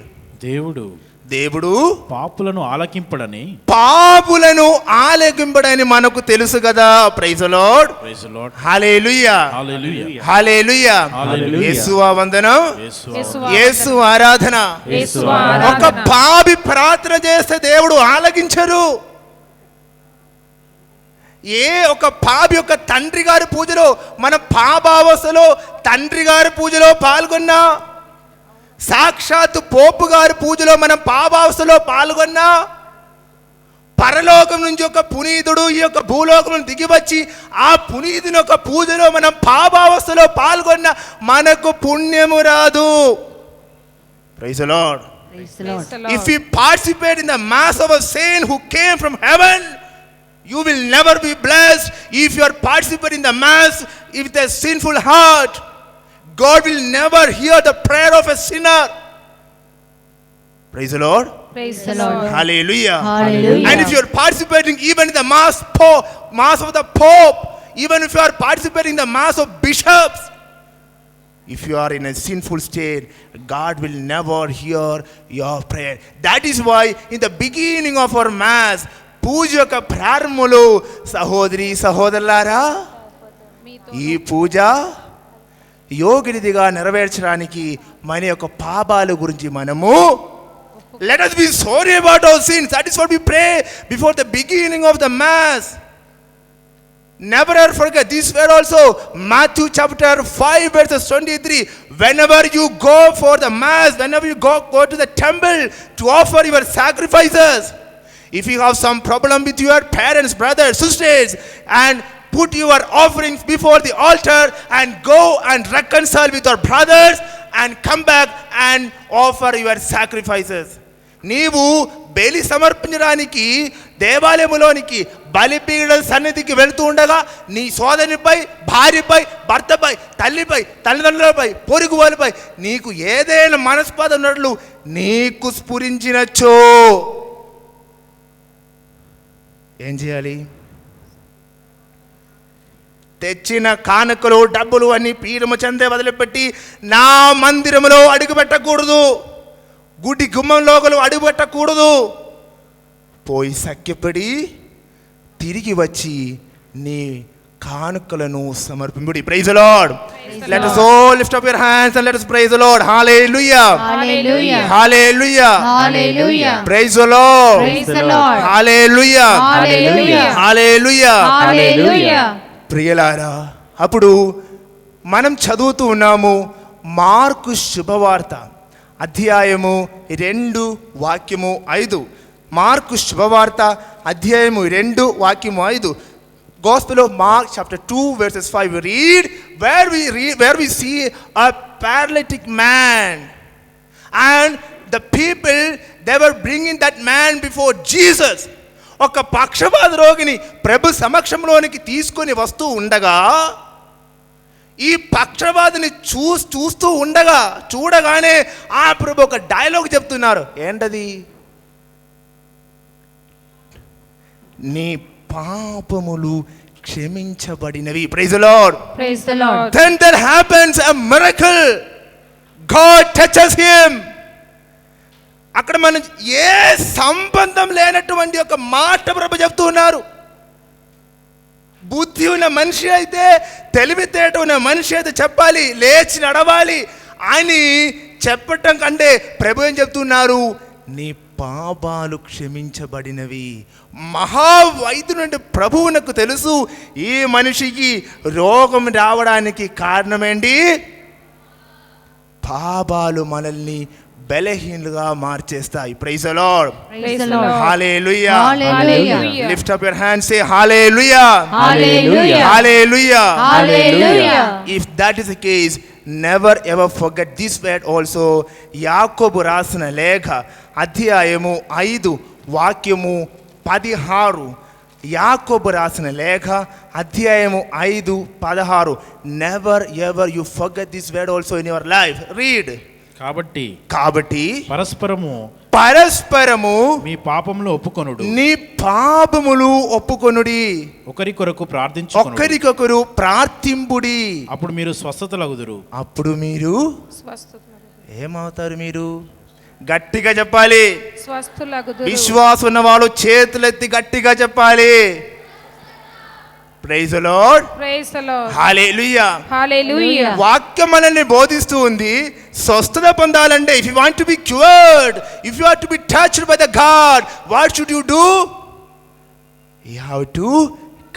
దేవుడు పాపులను ఆలకింపడని పాపులను ఆలకింపడని మనకు తెలుసు కదా. Praise the Lord. Praise the Lord. Hallelujah. Hallelujah. Hallelujah. Hallelujah. యేసువా వందనం, యేసువా యేసు ఆరాధన. యేసువా ఒక ఆరాధన. పాపి ప్రార్థన చేస్తే దేవుడు ఆలకించరు. ఒక పాపి యొక్క తండ్రి గారి పూజలో, మన పాపావస్థలో తండ్రి గారి పూజలో పాల్గొన్నా, సాక్షాత్తు పోపు గారి పూజలో మనం పాపావస్థలో పాల్గొన్నా, పరలోకం నుంచి ఒక పునీతుడు ఈ యొక్క భూలోకం దిగి వచ్చి ఆ పునీతుని యొక్క పూజలో మనం పాపావస్థలో పాల్గొన్న మనకు పుణ్యము రాదు. Praise the Lord. Praise the Lord. If we participate in the mass of a saint who came from heaven, you will never be blessed. If you are participating in the mass with a sinful heart, God will never hear the prayer of a sinner. Praise the Lord. Praise the Lord. Hallelujah. Hallelujah. And if you are participating even in the mass of the Pope, even if you are participating in the mass of bishops, if you are in a sinful state, God will never hear your prayer. That is why in the beginning of our mass, పూజ యొక్క ప్రారంభంలో సహోదరి సహోదరులారా, ఈ పూజ యోగినిదిగా నెరవేర్చడానికి మన యొక్క పాపాల గురించి మనము let us be sorry about our sins. That is what we pray before the beginning of the mass. Never ever forget this word also. Matthew chapter 5 verses 23. Whenever you go for the mass, whenever you go to the temple to offer your sacrifices, if you have some problem with your parents, brothers, sisters, and put your offerings before the altar and go and reconcile with your brothers and come back and offer your sacrifices. నీవు బలి సమర్పించడానికి దేవాలయములోనికి బలిపీఠం సన్నిధికి వెళ్తూ ఉండగా నీ సోదరునిపై, భార్యపై, భర్తపై, తల్లిపై, తల్లిదండ్రులపై, పొరుగు వారిపై నీకు ఏదైనా మనస్పద ఉన్నట్లు నీకు స్ఫురించినచో ఏం చేయాలి? తెచ్చిన కానుకలు, డబ్బులు అన్ని పీఠము చెందే వదిలిపెట్టి నా మందిరములో అడుగు పెట్టకూడదు, గుడి గుమ్మంలోకలు అడుగు పెట్టకూడదు. పోయి సఖ్యపడి తిరిగి వచ్చి నీ కానుకలను సమర్పించుడి. Praise the Lord. Let us all lift up your hands and let us praise the Lord. Hallelujah. Hallelujah. Hallelujah. Hallelujah. Praise the Lord. Praise the Lord. Hallelujah. Hallelujah. Hallelujah. Hallelujah. ప్రియులారా, అప్పుడు మనం చదువుతూ ఉన్నాము మార్కు శుభవార్త అధ్యాయము 2:5. Mark శుభవార్త అధ్యాయము 2:5. Gospel of Mark chapter 2 verses 5. We read where we see a paralytic man, and the people, they were bringing that man before Jesus. ఒక పక్షపాత రోగిని ప్రభు సమక్షంలోనికి తీసుకొని వస్తూ ఉండగా, ఈ పక్షపాతిని చూడగానే ఆ ప్రభు ఒక డైలాగ్ చెప్తున్నారు. ఏంటది? నీ పాపములు క్షమించబడినవి. Praise the Lord. Praise the Lord. Then there happens a miracle. God touches him. అక్కడ మనం ఏ సంబంధం లేనటువంటి ఒక మాట ప్రభు చెప్తూ ఉన్నారు. బుద్ధి ఉన్న మనిషి అయితే, తెలివితేట ఉన్న మనిషి అయితే చెప్పాలి, లేచి నడవాలి అని చెప్పటం కంటే ప్రభు ఏం చెప్తున్నారు, నీ పాపాలు క్షమించబడినవి. మహావైద్యుడు అంటే ప్రభువునకు తెలుసు ఈ మనిషికి రోగం రావడానికి కారణమేంటి, పాపాలు మనల్ని బలహీనులుగా మార్చేస్తాయి. Praise the Lord. Praise the Lord. Hallelujah. Hallelujah. Lift up your hands, say hallelujah. Hallelujah. Hallelujah. Hallelujah. If that is the case, never ever forget this word also. యాకోబు రాసిన లేఖ అధ్యాయము 5 వాక్యము 16. యాకోబు రాసిన లేఖ అధ్యాయము 5:16. Never ever you forget this word also in your life. Read. కాబట్టి పరస్పరము మీ పాపములు ఒప్పుకొనుడు, నీ పాపములు ఒప్పుకొనుడి, ఒకరికొకరు ప్రార్థింపుడి, అప్పుడు మీరు స్వస్థతలగుదురు. అప్పుడు మీరు ఏమవుతారు? మీరు గట్టిగా చెప్పాలి. విశ్వాసం ఉన్న వాళ్ళు చేతులెత్తి గట్టిగా చెప్పాలి. Praise the Lord. Praise the Lord. Hallelujah. Hallelujah. వాక్యం మనల్ని బోధిస్తూ ఉంది. స్వస్థత పొందాలంటే, if you want to be cured, if you are to be touched by the God, what should you do? You have to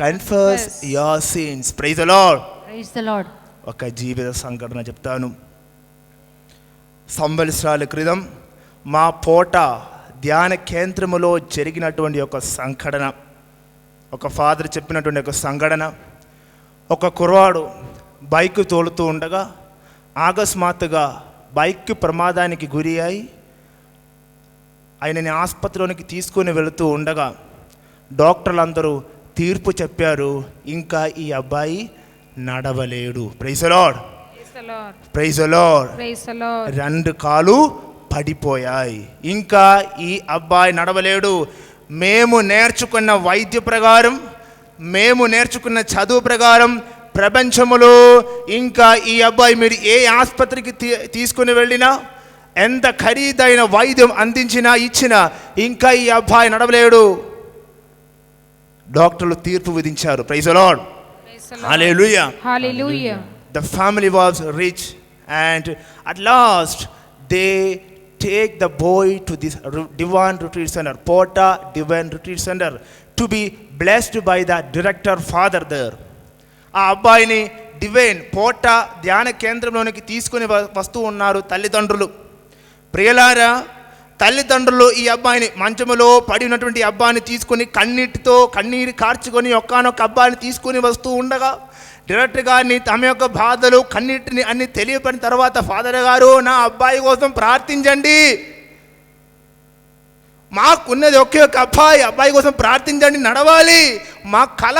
confess your sins. Praise the Lord. Praise the lord. ఒక జీవిత సంఘటన చెప్తాను. సంవత్సరాల క్రితం మా పోట ధ్యాన కేంద్రములో జరిగినటువంటి ఒక సంఘటన, ఒక ఫాదర్ చెప్పినటువంటి ఒక సంఘటన. ఒక కుర్రాడు బైక్ తోలుతూ ఉండగా అకస్మాత్తుగా బైక్ ప్రమాదానికి గురి అయి ఆయనని ఆసుపత్రిలోనికి తీసుకొని వెళుతూ ఉండగా డాక్టర్లు అందరూ తీర్పు చెప్పారు, ఇంకా ఈ అబ్బాయి నడవలేడు. Praise the Lord. Praise the Lord. Praise the Lord. 2 కాలు పడిపోయాయి, ఇంకా ఈ అబ్బాయి నడవలేడు. మేము నేర్చుకున్న వైద్య ప్రకారం, మేము నేర్చుకున్న చదువు ప్రకారం ప్రపంచంలో ఇంకా ఈ అబ్బాయి మీరు ఏ ఆసుపత్రికి తీసుకుని వెళ్ళినా, ఎంత ఖరీదైన వైద్యం అందించినా ఇచ్చినా ఇంకా ఈ అబ్బాయి నడవలేడు. డాక్టర్లు తీర్పు విధించారు. Praise the Lord. Hallelujah. Hallelujah. The family was rich and at last they take the boy to this Divine Retreat Center, Porta Divine Retreat Center, to be blessed by the director father there. ఆ అబ్బాయిని divine పోటా ధ్యాన కేంద్రంలోనికి తీసుకుని వస్తూ ఉన్నారు తల్లిదండ్రులు. ప్రియులారా, తల్లిదండ్రులు ఈ అబ్బాయిని, మంచములో పడి ఉన్నటువంటి అబ్బాయిని తీసుకుని కన్నీరు కార్చుకొని ఒక్కానొక్క అబ్బాయిని తీసుకుని వస్తూ ఉండగా డైరెక్టర్ గారిని తమ యొక్క బాధలు కన్నీటిని అన్ని తెలియపడిన తర్వాత, ఫాదర్ గారు నా అబ్బాయి కోసం ప్రార్థించండి, మాకున్నది ఒకే ఒక అబ్బాయి కోసం ప్రార్థించండి, నడవాలి, మా కళ,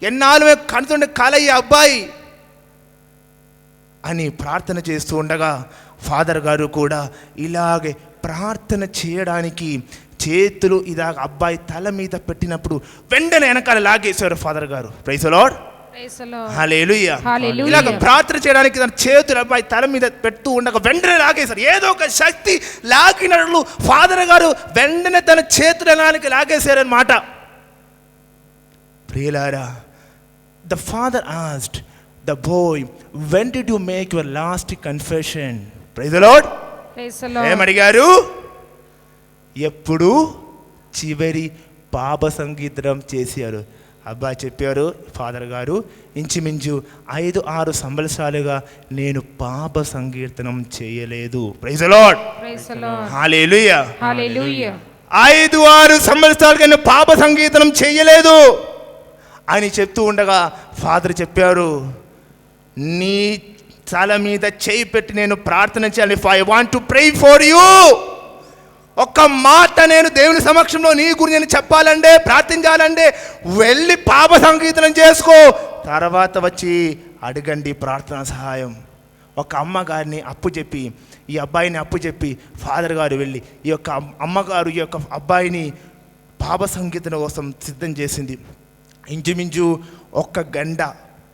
ఎన్నాళ్ళు కనుతుండే కళ ఈ అబ్బాయి అని ప్రార్థన చేస్తూ ఉండగా ఫాదర్ గారు కూడా ఇలాగే ప్రార్థన చేయడానికి చేతులు ఇలాగ అబ్బాయి తల మీద పెట్టినప్పుడు వెంటనే వెనకాల లాగేశారు ఫాదర్ గారు. Praise the Lord. హల్లెలూయా. ఇలాగ ప్రార్థన చేయడానికి తన చేతులు అబ్బాయి తల మీద పెడుతూ ఉండగా వెంటనే లాగేశారు. ఏదో ఒక శక్తి లాగినట్లు ఫాదర్ గారు వెంటనే తన చేతుల లాగేశారనమాట. ప్రియులారా, the father asked the boy, when did you make your last confession? Praise the Lord. ఏమడిగారు? ఎప్పుడు చివరి పాప సంగీతం చేశారు? అబ్బాయి చెప్పారు, ఫాదర్ గారు ఇంచుమించు 5-6 సంవత్సరాలుగా నేను పాప సంకీర్తనం చేయలేదు. Praise the Lord. హల్లెలూయా. 5-6 సంవత్సరాలుగా నేను పాప సంకీర్తనం చేయలేదు అని చెప్తూ ఉండగా ఫాదర్ చెప్పారు, నీ తల మీద చేయి పెట్టి నేను ప్రార్థన చేయాలి. If I want to pray for you, ఒక్క మాట నేను దేవుని సమక్షంలో నీ గురించి నేను చెప్పాలంటే, ప్రార్థించాలంటే వెళ్ళి పాప సంకీర్తనం చేసుకో, తర్వాత వచ్చి అడగండి ప్రార్థనా సహాయం. ఒక అమ్మగారిని అప్పు చెప్పి, ఈ అబ్బాయిని అప్పు చెప్పి ఫాదర్ గారు వెళ్ళి ఈ యొక్క అమ్మగారు ఈ యొక్క అబ్బాయిని పాప సంకీర్తన కోసం సిద్ధం చేసింది. ఇంచుమించు ఒక్క గంట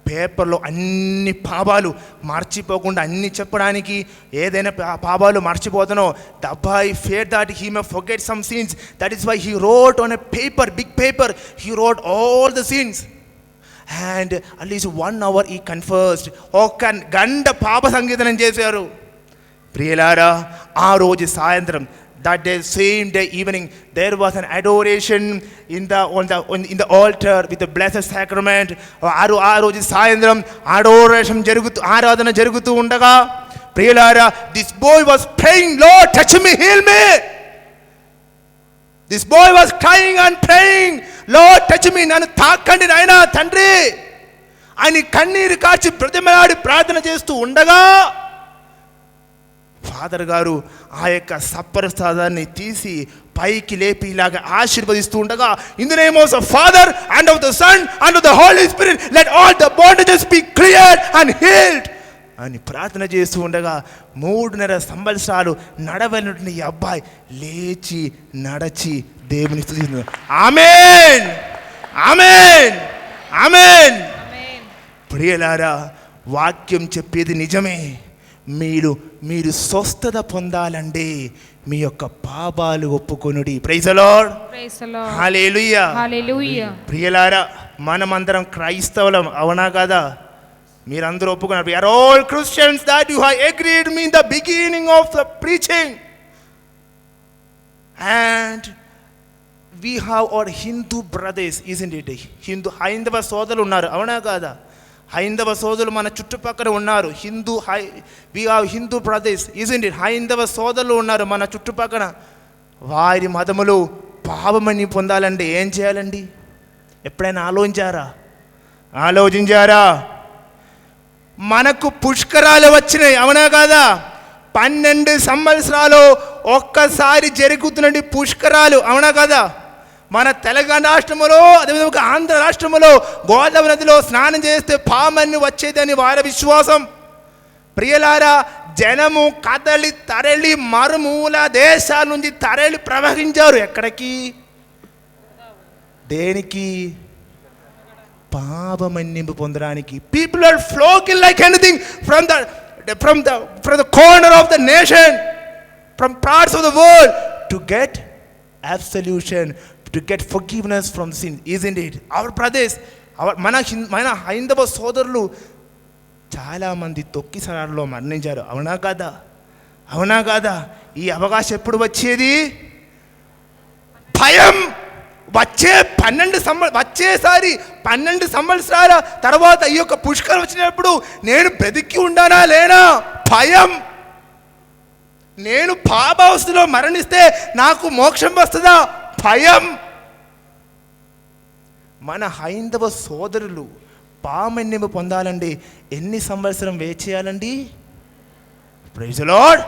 పేపర్లో అన్ని పాపాలు మర్చిపోకుండా అన్ని చెప్పడానికి, ఏదైనా పాపాలు మర్చిపోతానో the boy feared that he may forget some sins. That is why he wrote on a paper, big paper, he wrote all the sins. And at least 1 hour he confessed. ఒక్క గంట పాప సంగీతనం చేశారు. ప్రియులారా, ఆ రోజు సాయంత్రం, that day, same day evening, there was an adoration in the altar with the blessed sacrament. ఆ రోజు సాయంత్రం ఆరాధన జరుగుతూ ఉండగా, ప్రియులారా, this boy was praying, Lord touch me, heal me. This boy was crying and praying, Lord touch me, నన్ను తాకండి నాయనా తండ్రి అని కన్నీరు కార్చి బ్రతిమలాడి ప్రార్థన చేస్తూ ఉండగా, ఫాదర్ గారు ఆ యొక్క సప్రసాదాన్ని తీసి పైకి లేపి ఇలాగ ఆశీర్వదిస్తూ ఉండగా, in the name of the Father and of the Son and of the Holy Spirit let all the bondages be cleared and healed అని ప్రార్థన చేస్తూ ఉండగా, 3.5 సంవత్సరాలు నడవనటువంటి ఈ అబ్బాయి లేచి నడచి దేవుని స్తుతిస్తున్నాడు. ఆమేన్, ఆమేన్, ఆమేన్. ప్రియులారా, వాక్యం చెప్పేది నిజమే. మీరు స్వస్థత పొందాలండి, మీ యొక్క పాపాలు ఒప్పుకొనుడి. Praise the Lord, hallelujah, hallelujah. ప్రియులారా, మనమందరం క్రైస్తవులం, అవునా కదా? మీరందరూ ఒప్పుకున్నారు. We are all Christians that you have agreed me in the beginning of the preaching. And we have our Hindu brothers, isn't it? హైందవ సోదరులు ఉన్నారు, అవునా కదా? హైందవ సోదరులు మన చుట్టుపక్కల ఉన్నారు. We have Hindu brothers, isn't it? హైందవ సోదరులు ఉన్నారు మన చుట్టుపక్కల. వారి మతములు పాపమని పొందాలంటే ఏం చేయాలండి? ఎప్పుడైనా ఆలోచించారా? మనకు పుష్కరాలు వచ్చినాయి, అవునా కాదా? 12 సంవత్సరాలు ఒక్కసారి జరుగుతున్నది పుష్కరాలు, అవునా కదా? మన తెలంగాణ రాష్ట్రంలో, అదేవిధంగా ఆంధ్ర రాష్ట్రంలో గోదావరి నదిలో స్నానం చేస్తే పామన్ని వచ్చేదని వారి విశ్వాసం. ప్రియులారా, జనము కదలి తరలి మరుమూల దేశాల నుంచి తరలి ప్రవహించారు. ఎక్కడికి? దేనికి? పాపమన్నింపు పొందడానికి. People are flocking like anything from the corner of the nation, from parts of the world, to get absolution, to get forgiveness from sin, isn't it? Our brothers, మన హైందవ సోదరులు చాలామంది తొక్కిసలాటలో మరణించారు, అవునా కాదా? ఈ అవకాశం ఎప్పుడు వచ్చేది? భయం వచ్చేసారి 12 సంవత్సరాల తర్వాత ఈ యొక్క పుష్కరం వచ్చినప్పుడు నేను బ్రతికి ఉండానా లేనా భయం. నేను పాపావస్థలో మరణిస్తే నాకు మోక్షం వస్తుందా భయం. మన హైందవ సోదరులు పామన్యము పొందాలండి ఎన్ని సంవత్సరం వెయిట్ చేయాలండి? Praise the Lord.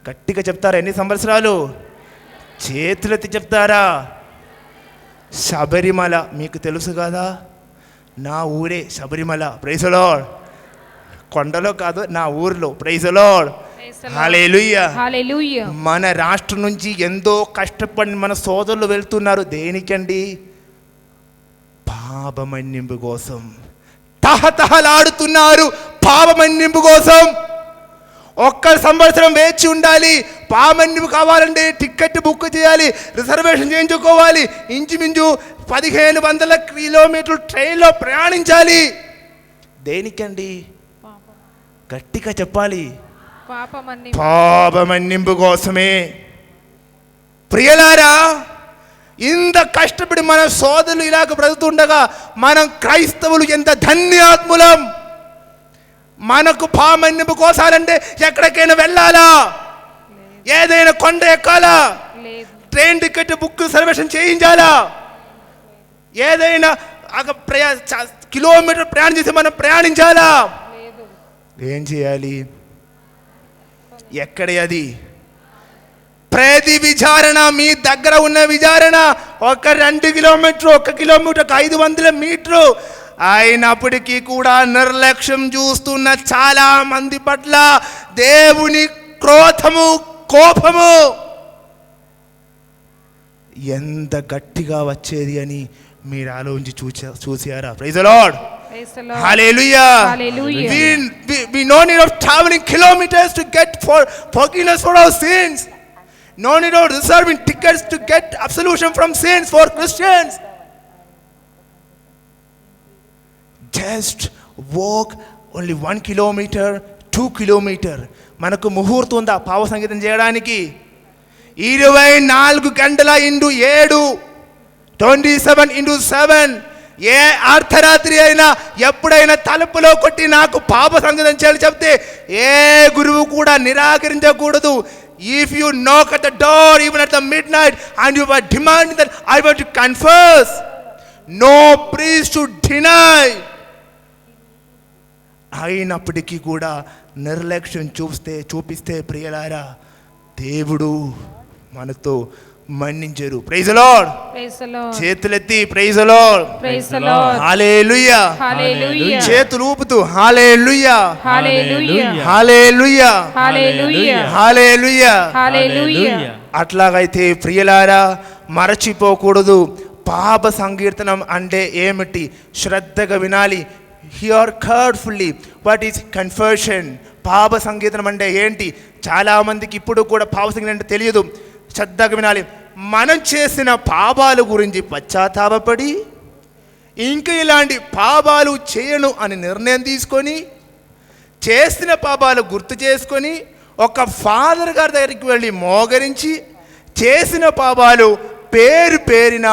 గట్టిగా చెప్తారా? ఎన్ని సంవత్సరాలు? చేతులెత్తి చెప్తారా? శబరిమల మీకు తెలుసు కదా, నా ఊరే శబరిమల. Praise the lord. కొండలో కాదు, నా ఊర్లో. ప్రైజ్ ది లార్డ్, హల్లెలూయా, హల్లెలూయా. మన రాష్ట్రం నుంచి ఎంతో కష్టపడి మన సోదరులు వెళ్తున్నారు. దేనికండి? పాపమన్నింపు కోసం తహతహలాడుతున్నారు. పాపమన్నింపు కోసం ఒక్క సంవత్సరం వేచి ఉండాలి. పాపమన్నింపు కావాలంటే టికెట్ బుక్ చేయాలి, రిజర్వేషన్ చేయించుకోవాలి. ఇంచుమించు 1500 కిలోమీటర్లు ట్రైన్లో ప్రయాణించాలి. దేనికండి? గట్టిగా చెప్పాలి. పాపమన్నింపు కోసమే. ప్రియలారా, ఇంత కష్టపడి మన సోదరులు ఇలాగ బ్రతుకుతుండగా మనం క్రైస్తవులు ఎంత ధన్యాత్ములం. మనకు పాపమన్నింపు కోసాలంటే ఎక్కడికైనా వెళ్ళాలా? ఏదైనా కొండ ఎక్కాలా? ట్రైన్ టికెట్ బుక్ రిజర్వేషన్ చేయించాలా? ఏదైనా కిలోమీటర్ ప్రయాణం చేసి మనం ప్రయాణించాలా? ఏం చేయాలి? ఎక్కడ అది? ప్రతి విచారణ మీ దగ్గర ఉన్న విచారణ 2 కిలోమీటర్, 1 కిలోమీటర్ 500 మీటరు అయినప్పటికీ కూడా నిర్లక్ష్యం చూస్తున్న చాలా మంది పట్ల దేవుని క్రోధము, కోపము ఎంత గట్టిగా వచ్చేది అని మీరు ఆలోచించి చూసారా? Praise the Lord. Praise the Lord. Hallelujah. Hallelujah. We no need of traveling kilometers to get forgiveness for our sins. No need of reserving tickets to get absolution from sins for Christians. Just walk only 1 kilometer, 2 kilometer. మనకు ముహూర్తం ఉందా పావ సంగీతం చేయడానికి? 24 గంటల into 7, 27 into 7. ఏ అర్ధరాత్రి అయినా ఎప్పుడైనా తలుపులో కొట్టి నాకు పాప సంగీతం చేయాలి చెప్తే ఏ గురువు కూడా నిరాకరించకూడదు. If you knock at the door even at the midnight and you are demanding that I want to confess, no priest should deny. అయినప్పటికీ కూడా నిర్లక్ష్యం చూపిస్తే ప్రియలారా దేవుడు మనతో మన్నించరు. Praise the Lord. Praise the Lord. చేతులెత్తి praise the Lord. Praise the Lord. Hallelujah. Hallelujah. చేతులు ఊపుతూ హల్లెలూయా, Hallelujah. హల్లెలూయా, Hallelujah. హల్లెలూయా. Hallelujah. అట్లాగైతే ప్రియలారా మరచిపోకూడదు. పాప సంకీర్తనం అంటే ఏమిటి? శ్రద్ధగా వినాలి. Here carefully what is confession. పాప సంకీర్తనం అంటే ఏంటి? చాలా మందికి ఇప్పుడు కూడా పాప సంకీర్తనం అంటే తెలియదు. శ్రద్ధగా వినాలి. మనం చేసిన పాపాల గురించి పశ్చాత్తాపపడి ఇంకా ఇలాంటి పాపాలు చేయను అని నిర్ణయం తీసుకొని చేసిన పాపాలు గుర్తు చేసుకొని ఒక ఫాదర్ గారి దగ్గరికి వెళ్ళి మోకరించి చేసిన పాపాలు పేరున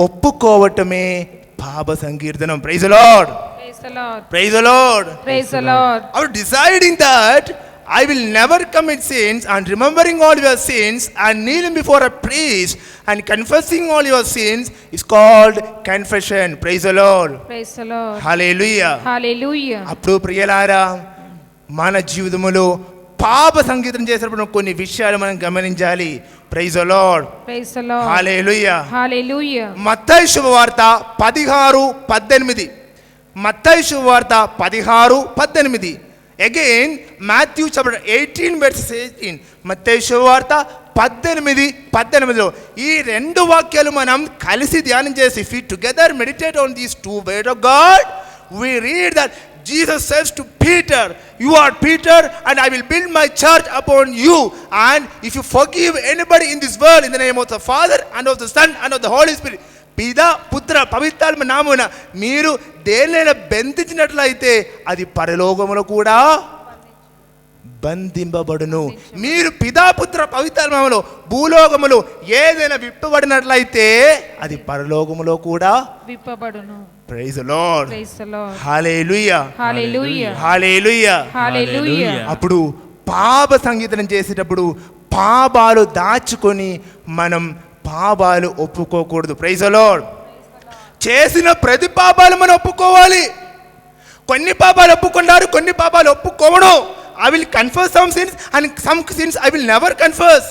ఒప్పుకోవటమే పాప సంకీర్తనం. Praise the Lord. Praise the Lord. Praise the Lord. Praise the Lord. Or deciding that I will never commit sins and remembering all your sins and kneeling before a priest and confessing all your sins is called confession. Praise the Lord. Praise the Lord. Hallelujah. Hallelujah. అప్పుడు ప్రియలారా మన జీవితంలో పాప సంగీతం చేసినప్పుడు కొన్ని విషయాలు మనం గమనించాలి. Praise the Lord. Praise the Lord. Hallelujah. Hallelujah. మత్తయి శుభవార్త 16:18. మత్తయి శుభవార్త 16:18. Again, Matthew chapter 18 verse 18. మత్తయి శుభవార్త 18:18. ఈ రెండు వాక్యాలు మనం కలిసి ధ్యానం చేసి if we together meditate on these two words of God, we read that Jesus says to Peter, you are Peter and I will build my church upon you, and if you forgive anybody in this world in the name of the Father and of the Son and of the Holy Spirit, పితా పుత్ర పవిత్రాత్మ నామమున మీరు దేనినైనా బంధించినట్లయితే అది పరలోకములో కూడా బంధింపబడును. మీరు పితా పుత్ర పవిత్రాత్మలో భూలోకములో ఏదైనా విప్పబడినట్లయితే అది పరలోకములో కూడా విప్పబడును. Praise the Lord. Praise the Lord. Hallelujah. Hallelujah. Hallelujah. Hallelujah. అప్పుడు పాప సంగీతం చేసేటప్పుడు పాపాలు దాచుకొని మనం పాపాలు ఒప్పుకోకూడదు. Praise the lord. చేసిన ప్రతి పాపాలు మనం ఒప్పుకోవాలి. కొన్ని పాపాలు ఒప్పుకున్నారు, కొన్ని పాపాలు ఒప్పుకోవడం. I will confess some sins and some sins I will never confess.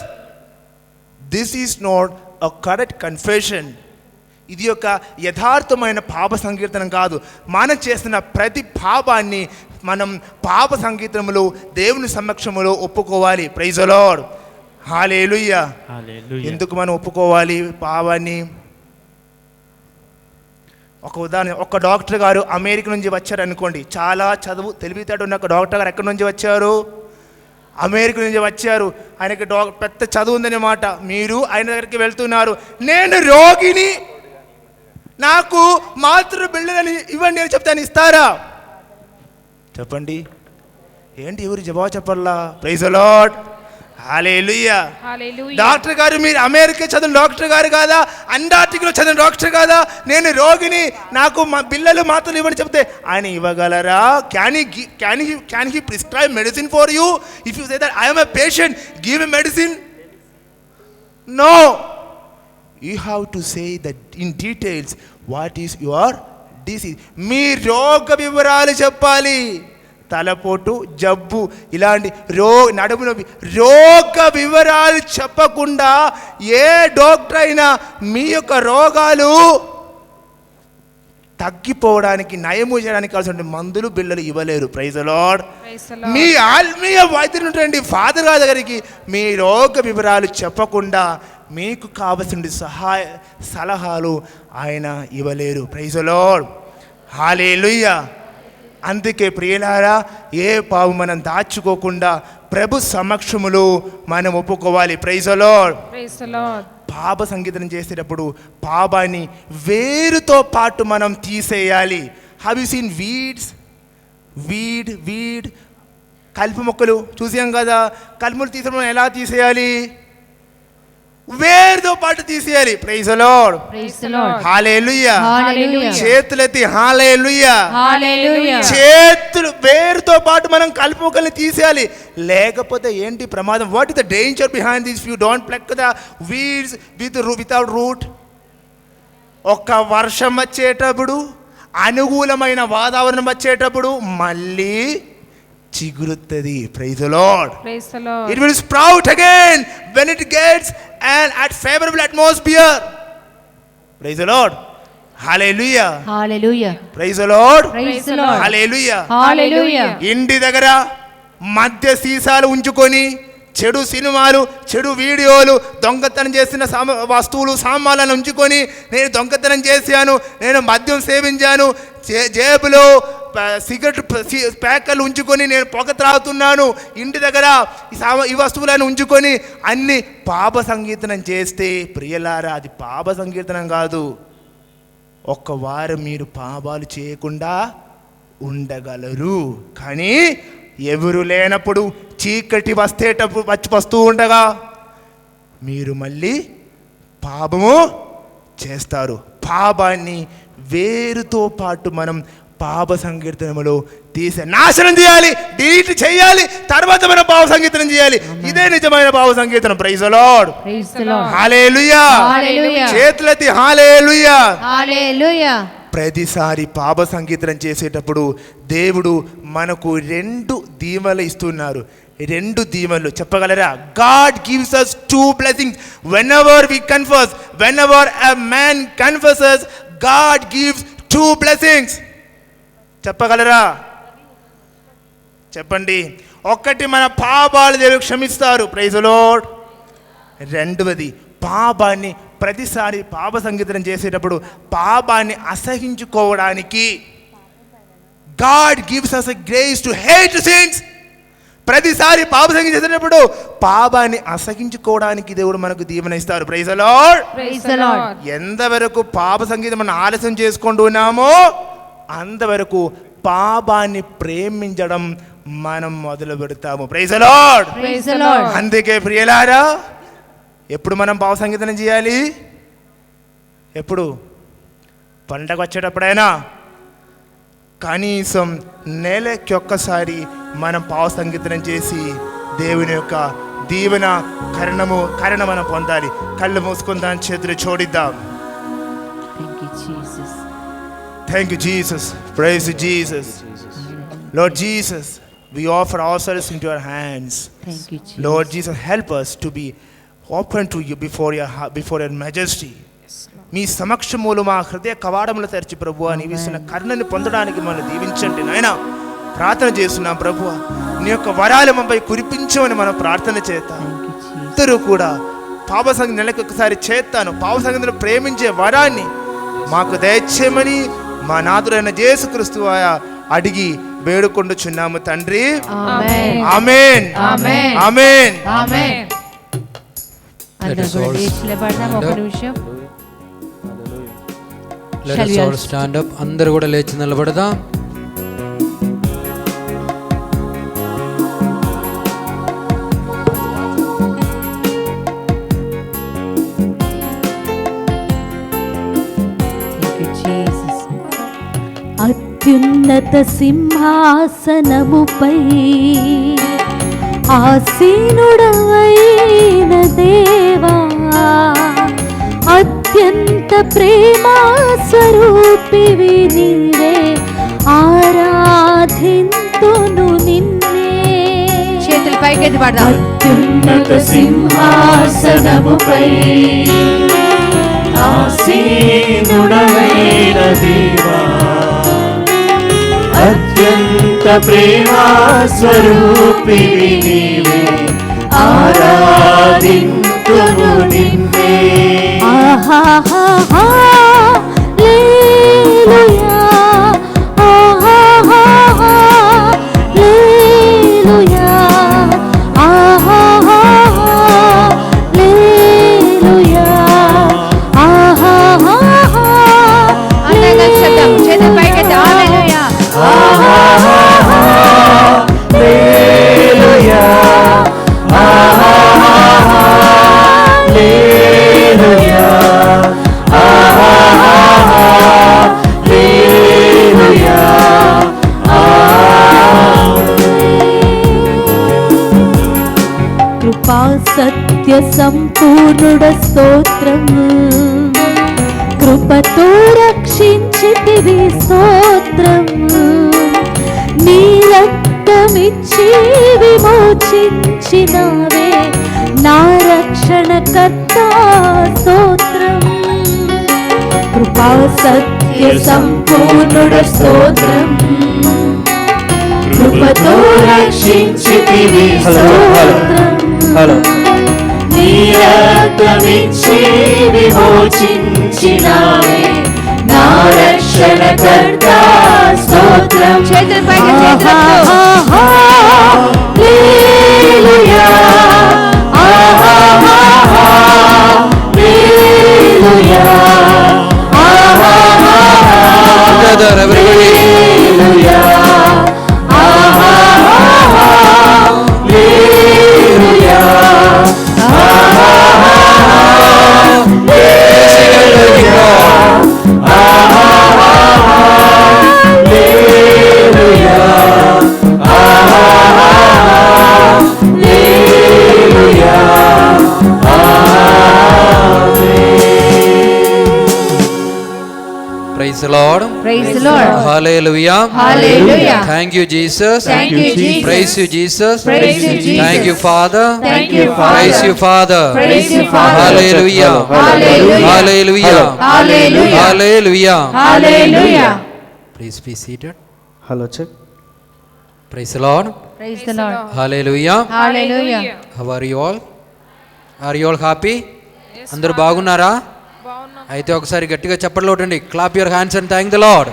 This is not a correct confession. ఇది ఒక యథార్థమైన పాప సంకీర్తనం కాదు. మనం చేసిన ప్రతి పాపాన్ని మనం పాప సంకీర్తనములో దేవుని సమక్షములో ఒప్పుకోవాలి. Praise the Lord. హల్లెలూయా. ఎందుకు మనం ఒప్పుకోవాలి పాపాన్ని? ఒక ఉదాహరణ, ఒక డాక్టర్ గారు అమెరికా నుంచి వచ్చారు అనుకోండి. చాలా చదువు తెలివితేటలు ఉన్న ఒక డాక్టర్ గారు ఎక్కడి నుంచి వచ్చారు? అమెరికా నుంచి వచ్చారు. ఆయనకి పెద్ద చదువు ఉందన్నమాట. మీరు ఆయన దగ్గరికి వెళ్తున్నారు, నేను రోగిని, నాకు మాతృ బిళ్ళని ఇవ్వండి అని చెప్తాను, ఇస్తారా? చెప్పండి. ఏంటి ఎవరు జవాబు చెప్పాలా? Praise the Lord. Hallelujah. Hallelujah. Doctor garu, మీరు అమెరికా చదివిన డాక్టర్ గారు కాదా? అంటార్టికాలో చదివిన డాక్టర్ కాదా? నేను రోగిని, నాకు మా పిల్లలు మాత్రం ఇవ్వని చెప్తే ఆయన ఇవ్వగలరా? Can he prescribe medicine for you? If you say that I am a patient, give a medicine? No. You have to say that in details what is your disease. మీ రోగ వివరాలు చెప్పాలి. తలపోటు, జబ్బు, ఇలాంటి నడుము నొప్పి, రోగ వివరాలు చెప్పకుండా ఏ డాక్టర్ అయినా మీ యొక్క రోగాలు తగ్గిపోవడానికి, నయము చేయడానికి కావాల్సిన మందులు బిళ్ళలు ఇవ్వలేరు. Praise the lord. మీ ఆత్మీయ వైద్యులు ఉంటారండి, ఫాదర్ గారి దగ్గరికి మీ రోగ వివరాలు చెప్పకుండా మీకు కావలసిన సలహాలు ఆయన ఇవ్వలేరు. Praise the Lord. హల్లెలూయా. అందుకే ప్రియులారా, ఏ పావు మనం దాచుకోకుండా ప్రభు సమక్షములో మనం ఒప్పుకోవాలి. Praise the Lord. Praise the Lord. పాప సంగీతం చేసేటప్పుడు పాపాన్ని వేరుతో పాటు మనం తీసేయాలి. హావ్ యు సీన్ వీడ్ కలుపు మొక్కలు చూసాం కదా. కలుపులు తీసేటప్పుడు ఎలా తీసేయాలి? వేరుతో పాటు తీసేయాలి. Praise the Lord. Praise the Lord. Hallelujah. Hallelujah. చేతులెత్తి హల్లెలూయా. Hallelujah. చేతులు వేరుతో పాటు మనం కలుపు మొక్కల్ని తీసేయాలి. లేకపోతే ఏంటి ప్రమాదం? What is the danger behind this? You don't pluck the weeds without root. ఒక వర్షం వచ్చేటప్పుడు, అనుకూలమైన వాతావరణం వచ్చేటప్పుడు మళ్ళీ చిగురుతుంది. Praise the Lord. Praise the Lord. It will sprout again when it gets an favorable atmosphere. Praise the Lord. Hallelujah. Hallelujah. Praise the Lord. Praise the Lord. Hallelujah. Hallelujah. ఇంటి దగ్గర మద్య సీసాలు ఉంచుకొని చెడు సినిమాలు, చెడు వీడియోలు, దొంగతనం చేసిన వస్తువులు, సామాన్లను ఉంచుకొని నేను దొంగతనం చేశాను, నేను మద్యం సేవించాను, జేబులో సిగరెట్ ప్యాకెట్లు ఉంచుకొని నేను పొగ త్రాగుతున్నాను, ఇంటి దగ్గర ఈ వస్తువులను ఉంచుకొని అన్ని పాప సంకీర్తనం చేస్తే ప్రియులారా, అది పాప సంకీర్తనం కాదు. ఒక్క వారం మీరు పాపాలు చేయకుండా ఉండగలరు. కానీ ఎవరు లేనప్పుడు చీకటి వస్తూ ఉండగా మీరు మళ్ళీ పాపము చేస్తారు. పాపాన్ని వేరుతో పాటు మనం పాప సంకీర్తనములో నాశనం చేయాలి, డిలీట్ చేయాలి, తర్వాత మనం పాప సంకీర్తనం చేయాలి. ఇదే నిజమైన పాప సంకీర్తనం. Praise the Lord. Praise the Lord. Hallelujah. Hallelujah. చేతులెత్తి హల్లెలూయా. Hallelujah. ప్రతిసారి పాప సంకీర్తనం చేసేటప్పుడు దేవుడు మనకు 2 దీవెనలు ఇస్తున్నారు. 2 దీవెనలు చెప్పగలరా? God gives us 2 blessings whenever we confess. Whenever a man confesses, God gives 2 blessings. చెప్పగలరా? చెప్పండి. ఒకటి, మన పాపాలు దేవుడు క్షమిస్తారు. Praise the lord. రెండవది, పాపాన్ని ప్రతిసారి పాప సంకీర్తనం చేసేటప్పుడు పాపాన్ని అసహించుకోవడానికి God gives us a grace to hate sins. ప్రతిసారి పాప సంకీర్తనం చేసేటప్పుడు పాపాన్ని అసహించుకోవడానికి దేవుడు మనకు దీవెన ఇస్తారు. Praise the Lord. Praise the Lord. ఎంతవరకు పాప సంగీతం మనం ఆలస్యం చేసుకుంటూ ఉన్నామో అంతవరకు పాపాన్ని ప్రేమించడం మనం మొదలు పెడతాము. Praise the Lord. Praise the Lord. అందుకే ప్రియులారా, ఎప్పుడు మనం పాప సంకీర్తనం చేయాలి? ఎప్పుడు? పండగ వచ్చేటప్పుడైనా కనీసం నెలకి ఒక్కసారి మనం పాప సంకీర్తనం చేసి దేవుని యొక్క దీవెన కరుణ మనం పొందాలి. కళ్ళు మూసుకుందాం, చేతులు జోడిద్దాం. Thank you, Jesus. Thank you, Jesus. Praise you, Jesus. Lord Jesus, we offer ourselves into your hands. Thank you, Jesus. Lord Jesus, help us to be open to you before your majesty. మీ సమక్షములు మా హృదయ కవాడములు తెరిచి ప్రభువా, నీవిస్తున్న కరుణని పొందడానికి మనల్ని దీవించండి నాయన. ప్రార్థన చేస్తున్నాం ప్రభువా, నీ యొక్క వరాలు మపై కురిపించమని మనం ప్రార్థన చేద్దాం. Thank you, Jesus. అందరూ కూడా పాప సంగీతం నెలకు ఒకసారి చేస్తాను, పాప సంగీతం ప్రేమించే వరాన్ని మాకు దయచేయమని మా నాథుడైన యేసుక్రీస్తు అడిగి వేడుకొండుచున్నాము తండ్రి. Amen. ఆమేన్. Amen. ఆమేన్. Amen. అందరూ us కూడా all లేచి నిలబడదాం ఒక నిమిషం. Let Shall us we all all stand up. అందరూ కూడా లేచి నిలబడదాం. Thank you, Jesus. అత్యున్నత సింహాసనముపై ఆసీనుడవైన దేవా, అత్యంత ప్రేమా స్వరూపివి నీవే, ఆరాధింతును నిన్నే. చేతులు పైకెత్తి పడదాం. అత్యున్నత సింహాసనముపై ఆసీనుడవైన దేవా, అత్యంత ప్రేమా స్వరూపివి నీవే, ఆరాధింతును నిన్నే. కృపా సత్య సంపూర్ణుడ స్తోత్రము కృపతో రక్షించితివి స్తోత్రము నీ రక్తమిచ్చి విమోచించినవే నా రక్షణకర్త స్తోత్రం కృపా సత్య సంపూర్ణుడ స్తోత్రం కృపతో రక్షించితివి స్తోత్రం నీ రక్తమిచ్చి విమోచించినవే నా రక్షణకర్త స్తోత్రం చేతులు పైకి చేతులెత్తు. హల్లెలూయా హల్లెలూయా Together, everybody. Hallelujah hallelujah Praise the Lord. Praise the Lord. Hallelujah. Hallelujah. Thank you, Jesus. Thank you, Jesus. Praise you, Jesus. Praise you, Jesus. Thank you, Father. Thank you, Father. Praise you, Father. Praise you, Father. Hallelujah. Hallelujah. Hallelujah. Hallelujah. Hallelujah. Hallelujah. Please be seated. Hello check Praise the Lord. Praise the Lord. Hallelujah. Hallelujah. How are you all? Are you all happy? అందరూ బాగున్నారా? అయితే ఒకసారి గట్టిగా చప్పట్లు కొట్టండి. Clap your hands and thank the lord.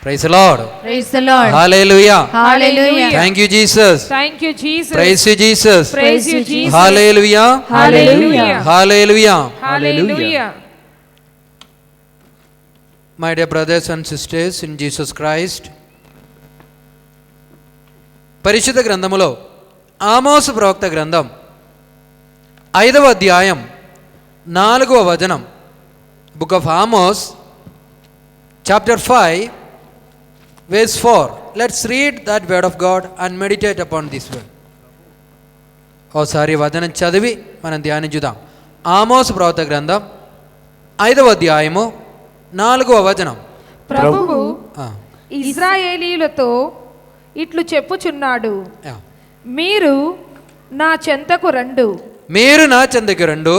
Praise the lord. Praise the Lord. Hallelujah. Hallelujah. Thank you Jesus. Thank you, Jesus. Praise you Jesus. Praise you, Jesus. Hallelujah. Hallelujah. Hallelujah. Hallelujah. My dear brothers and sisters in Jesus Christ, పరిశుద్ధ గ్రంథములో ఆమోసు ప్రవక్త గ్రంథం 5వ అధ్యాయం 4వ వచనం, book of Amos chapter 5 verse 4. Let's read that word of God and meditate upon this word. ఓసారి వచనం చదివి మనం ధ్యానించుదాం. ఆమోసు ప్రవక్త గ్రంథం 5వ అధ్యాయము 4వ వచనం. ప్రభువు ఆ, ఇశ్రాయేలీయులతో ఇట్లు చెప్పుచున్నాడు, ఆ. మీరు నా చెంతకు రండు, మీరు నా చెంతకు రండు.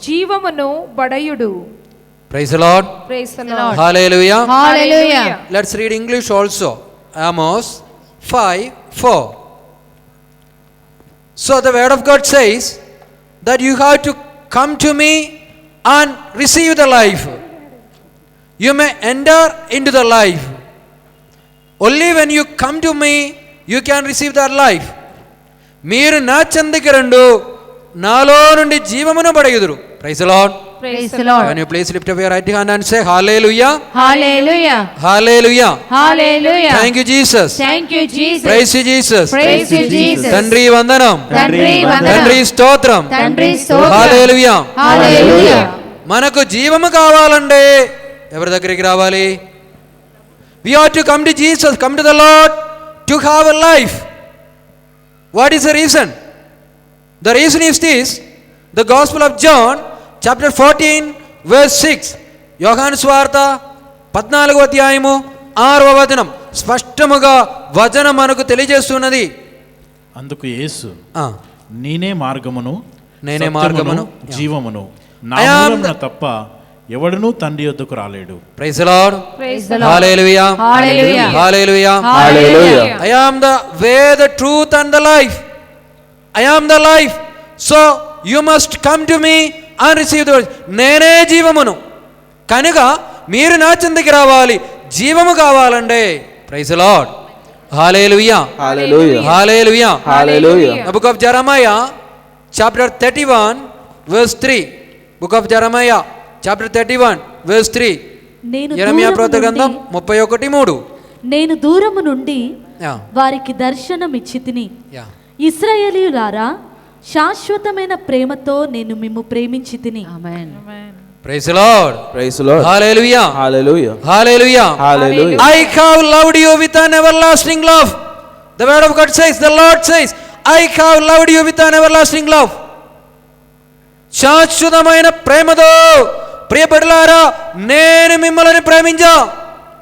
జీవమును బడయుడు. Praise the Lord. Praise the Lord. Hallelujah. Hallelujah. Let's read English also. Amos 5:4. So the word of God says that you have to come to me and receive the life. You may enter into the life. Only when you come to me, you can receive that life. మీరు నా చెంతకు రండు, నాలో నుండి జీవమును పడయుదురు. Praise the Lord. Praise the Lord. Can you please lift up your right hand and say hallelujah? Hallelujah. Hallelujah. Hallelujah. Thank you, Jesus. Thank you, Jesus. Praise you, Jesus. Praise you, Jesus. తండ్రి వందనం. తండ్రి వందనం. తండ్రి స్తోత్రం. తండ్రి స్తోత్రం. హల్లెలూయా. Hallelujah. మనకు జీవము కావాలంటే ఎవరి దగ్గరికి రావాలి? We ought to come to Jesus, come to the Lord to have a life. What is the reason? The reason is this: the Gospel of John chapter 14 verse 6. యోహాను సువార్త 14వ అధ్యాయము 6వ వచనం స్పష్టముగా వచనం మనకు తెలియజేస్తున్నది. అందుకు యేసు, ఆ, నేనే మార్గమును, నేనే సత్యమును, మార్గమును, జీవమును, నా I am మూలమున తప్ప ఎవడునూ తండ్రి యొద్దకు రాలేడు. Praise the Lord. Praise the Lord. Hallelujah. Hallelujah. Hallelujah. Hallelujah. I am the way, the truth and the life. I am the life. So you must come to me and receive the word. నేనే జీవమును కనుక మీరు నా చెంతకి రావాలి, జీవము కావాలంటే. Praise the Lord. Hallelujah. Hallelujah hallelujah. Hallelujah The book of Jeremiah chapter 31 verse 3. Book of Jeremiah chapter 31 verse 3. నేను యెరెమయా దూరము ప్రవక్త గ్రంథం నుండి- 31:3. నేను దూరము నుండి యా వారికి దర్శనమిచ్చి తిని, యా ఇశ్రాయేలీయులారా, శాశ్వతమైన ప్రేమతో నేను మిమ్ము ప్రేమించి తిని. Amen. Praise the Lord. Praise the Lord hallelujah. Hallelujah hallelujah. Hallelujah I have loved you with an everlasting love. The word of God says, the Lord says, I have loved you with an everlasting love. శాశ్వతమైన ప్రేమతో ప్రియపడలారా నేను మిమ్మల్ని ప్రేమించా.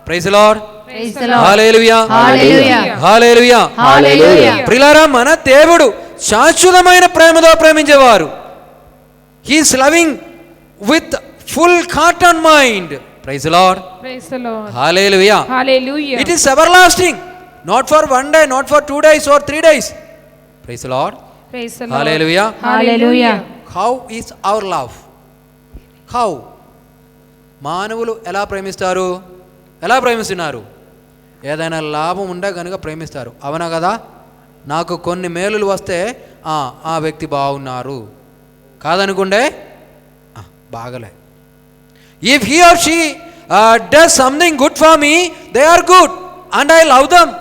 Praise the Lord. Praise the Lord. Hallelujah. Hallelujah. Hallelujah. Hallelujah. ప్రియులారా, మన దేవుడు శాశ్వతమైన ప్రేమతో ప్రేమించేవారు. He's loving with full heart and mind. Praise the Lord. Praise the Lord. Hallelujah. Hallelujah. It is everlasting, not for 1 day, not for 2 days or 3 days. Praise the Lord. Praise the Lord. Hallelujah. Hallelujah. How is our love? How? మానవులు ఎలా ప్రేమిస్తారు? ఎలా ప్రేమిస్తున్నారు? ఏదైనా లాభం ఉండే కనుక ప్రేమిస్తారు, అవునా కదా? నాకు కొన్ని మేలులు వస్తే ఆ వ్యక్తి బాగున్నారు, కాదనుకుంటే బాగలే. If he or she does something good for me, they are good and I love them,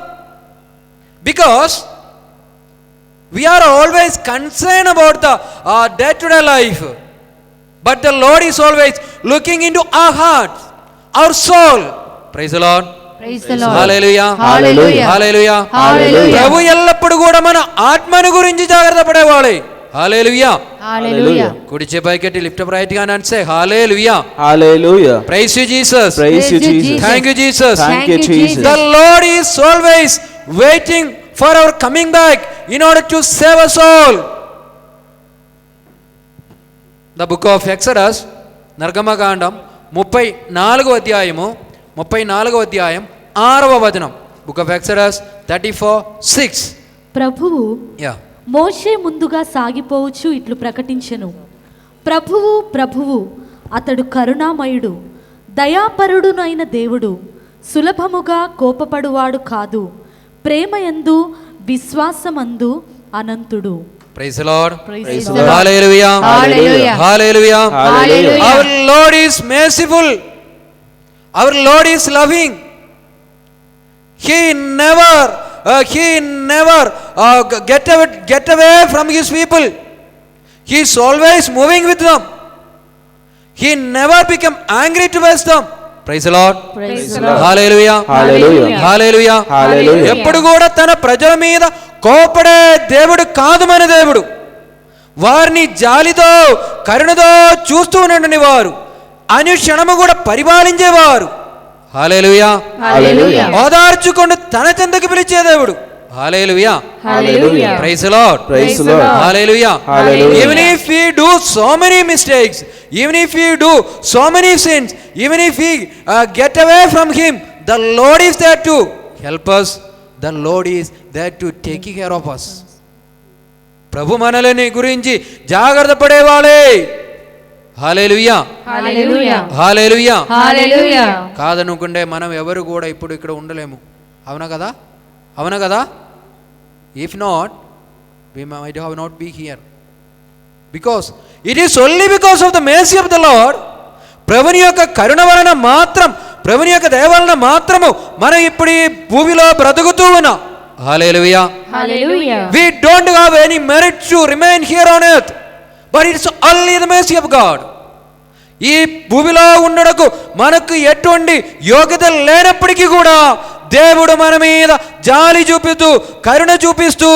because we are always concerned about the day-to-day life, but the Lord is always looking into our hearts, our soul. Praise the Lord. Praise the Lord. Hallelujah. Hallelujah. Hallelujah. Hallelujah. ప్రభు ఎల్లప్పుడు కూడా మన ఆత్మను గురించి జాగ్రత్త పడేవాడే. Hallelujah. Hallelujah. కుడి చేయి పైకెత్తి lift up right hand and say hallelujah. Hallelujah. Praise you Jesus. Praise you, Jesus. Thank you Jesus. Thank you, Jesus. The Lord is always waiting for our coming back in order to save us all. The book of Exodus, నిర్గమకాండం 34వ అధ్యాయము 34వ అధ్యాయం 6వ వచనం. Book of Exodus 34:6. ప్రభువు yeah మోషే ముందుగా సాగిపోవచ్చు ఇట్లు ప్రకటించెను, ప్రభువు అతడు కరుణామయుడు, దయాపరుడునైన దేవుడు, సులభముగా కోపపడువాడు కాదు, ప్రేమయందు విశ్వాసమందు అనంతుడు. Praise the Lord. Praise the Lord. Hallelujah. Hallelujah. Hallelujah. Hallelujah. Our Lord is merciful. Our Lord is loving. He never get away from his people. He is always moving with them. He never become angry towards them. Praise the Lord. Praise the Lord. Hallelujah. Hallelujah. Hallelujah. Hallelujah. ఎప్పుడు కూడా తన ప్రజల మీద కోపడే దేవుడు కాదు మన దేవుడు. వారిని జాలితో కరుణతో చూస్తూ ఉండని వారు, అనుక్షణము కూడా పరిపాలించేవారు. హల్లెలూయా. Hallelujah. ఓదార్చుಕೊಂಡು తన చెంతకు పిలిచే దేవుడు. హల్లెలూయా. Hallelujah. Praise the Lord. Praise the Lord. Hallelujah. Hallelujah. Even if we do so many mistakes, even if we do so many sins, even if we get away from him, the Lord is there to help us. The Lord is there to take care of us. ప్రభు మనల్ని గురించి జాగ్రత్త పడేవాడే. హల్లెలూయా. Hallelujah. హల్లెలూయా. Hallelujah. కాదనుకుంటే మనం ఎవరు కూడా ఇప్పుడు ఇక్కడ ఉండలేము, అవునా కదా? అవునా కదా? If not, we might have not be here, because it is only because of the mercy of the Lord. ప్రభుని యొక్క కరుణ వలన మాత్రం, ప్రభుని యొక్క దయ వలన మాత్రము మనం ఇప్పుడు ఈ భూమిలో బ్రతుకుతూ ఉన్నాం. హల్లెలూయా. Hallelujah. We don't have any merit to remain here on earth, but it's only the mercy of God. ఈ భూమిలో ఉండడకు మనకు ఎటువంటి యోగ్యత లేనప్పటికీ కూడా దేవుడు మన మీద జాలి చూపిస్తూ కరుణ చూపిస్తూ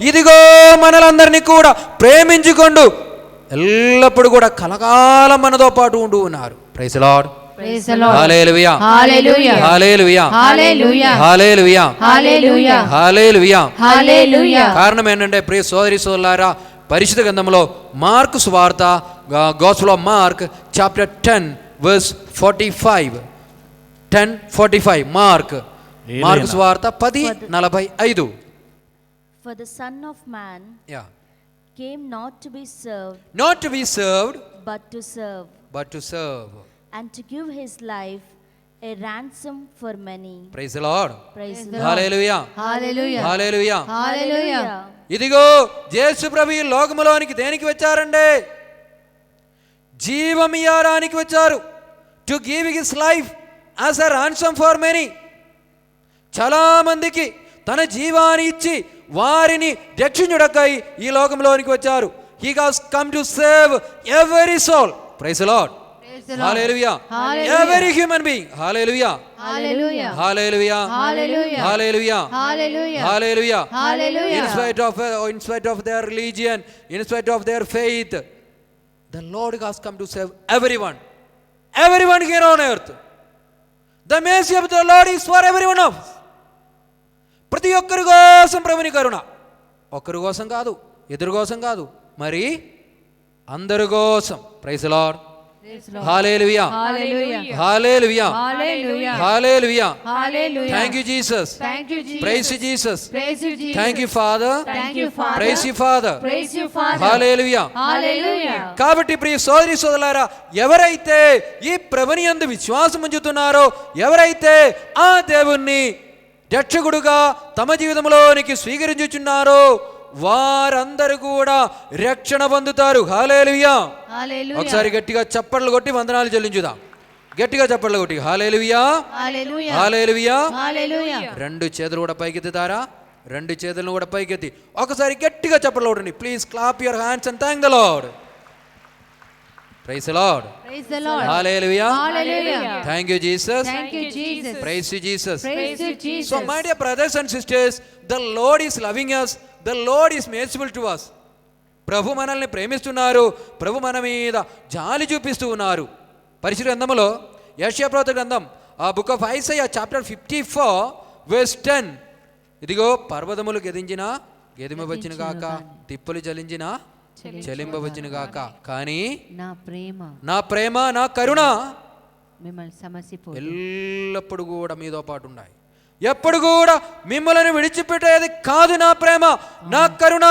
ఇదిగో మనలందరినీ కూడా ప్రేమించుకుంటూ ఎల్లప్పుడూ కూడా కలకాలం మనతో పాటు ఉంటూ ఉన్నారు. Praise the Lord. Praise the Lord. Hallelujah. Hallelujah. Hallelujah. Hallelujah. Hallelujah. Hallelujah. Hallelujah. Hallelujah. కారణం ఏంటంటే ప్రియ సోదరి సోదరులారా, పరిశుద్ధ గ్రంథంలో మార్కు సువార్త, gospel of mark chapter 10 verse 45. 10:45 mark సువార్త 10:45. For the Son of Man came not to be served, but to serve, and to give his life a ransom for many. Praise the Lord. Praise the Lord. Hallelujah. Hallelujah. Hallelujah. Hallelujah. ఇదిగో యేసు ప్రభు ఈ లోకములోనికి దేనికి వచ్చారండి? జీవం ఇయ్యడానికి వచ్చారు. To give his life as a ransom for many. చాలా మందికి తన జీవాన్ని ఇచ్చి వారిని రక్షించుటకై ఈ లోకంలోనికి వచ్చారు. He has come to save every soul. Praise the Lord. the Lord. Hallelujah. Hallelujah. Every human being. Hallelujah. Hallelujah. Hallelujah. Hallelujah. Hallelujah. Hallelujah. Hallelujah. Hallelujah. In spite of their religion, in spite of their faith, the Lord has come to save everyone. Everyone here on earth. The mercy of the Lord is for everyone of us. ప్రతి ఒక్కరి కోసం ప్రభుని కరుణ. ఒక్కరి కోసం కాదు, ఎదురు కోసం కాదు, మరి అందరి కోసం. Praise the Lord. Hallelujah. Hallelujah. Hallelujah. Hallelujah. Hallelujah. Hallelujah. Thank you Jesus. Thank you, Jesus. Praise you Jesus. Praise you, Jesus. Thank you Father. Thank you, Father. Praise you Father. Praise you, Father. Hallelujah. Hallelujah. కాబట్టి ప్రియ సోదరి సోదరులారా, ఎవరైతే ఈ ప్రభుని యందు విశ్వాసం ఉంచుతున్నారో, ఎవరైతే ఆ దేవుణ్ణి రక్షకుడుగా తమ జీవితంలోనికి స్వీకరించుచున్నారో, వారందరూ కూడా రక్షణ పొందుతారు. హల్లెలూయా. Hallelujah. ఒకసారి గట్టిగా చప్పట్లు కొట్టి వందనాలు చెల్లించుదాం. గట్టిగా చప్పట్లు కొట్టి హల్లెలూయా. Hallelujah. హల్లెలూయా. Hallelujah. రెండు చేతులు కూడా పైకెత్తుతారా? రెండు చేతులను కూడా పైకెత్తి ఒకసారి గట్టిగా చప్పట్లు కొట్టండి. Please clap your hands and thank the lord. Praise the lord. Praise the Lord. Hallelujah. Hallelujah. Thank you Jesus. Thank you, Jesus. Praise you Jesus. Praise you, Jesus. So my dear brothers and sisters, the Lord is loving us. The Lord is merciful to us. ప్రభు మనల్ని ప్రేమిస్తున్నారు. ప్రభు మన మీద జాలి చూపిస్తూ ఉన్నారు. పరిశుద్ధ గ్రంథములో యెషయా ప్రవక్త గ్రంథం ఆ book of Isaiah chapter 54 verse 10, ఇదిగో పర్వతములు గెదించిన గెదిమవచ్చును గాక, తిప్పులు చలించిన చెలింపవచ్చును గాక, కానీ నా ప్రేమ నా కరుణ ఎల్లప్పుడు కూడా మీతో పాటు ఉన్నాయి. ఎప్పుడు కూడా మిమ్మల్ని విడిచిపెట్టేది కాదు నా ప్రేమ నా కరుణ.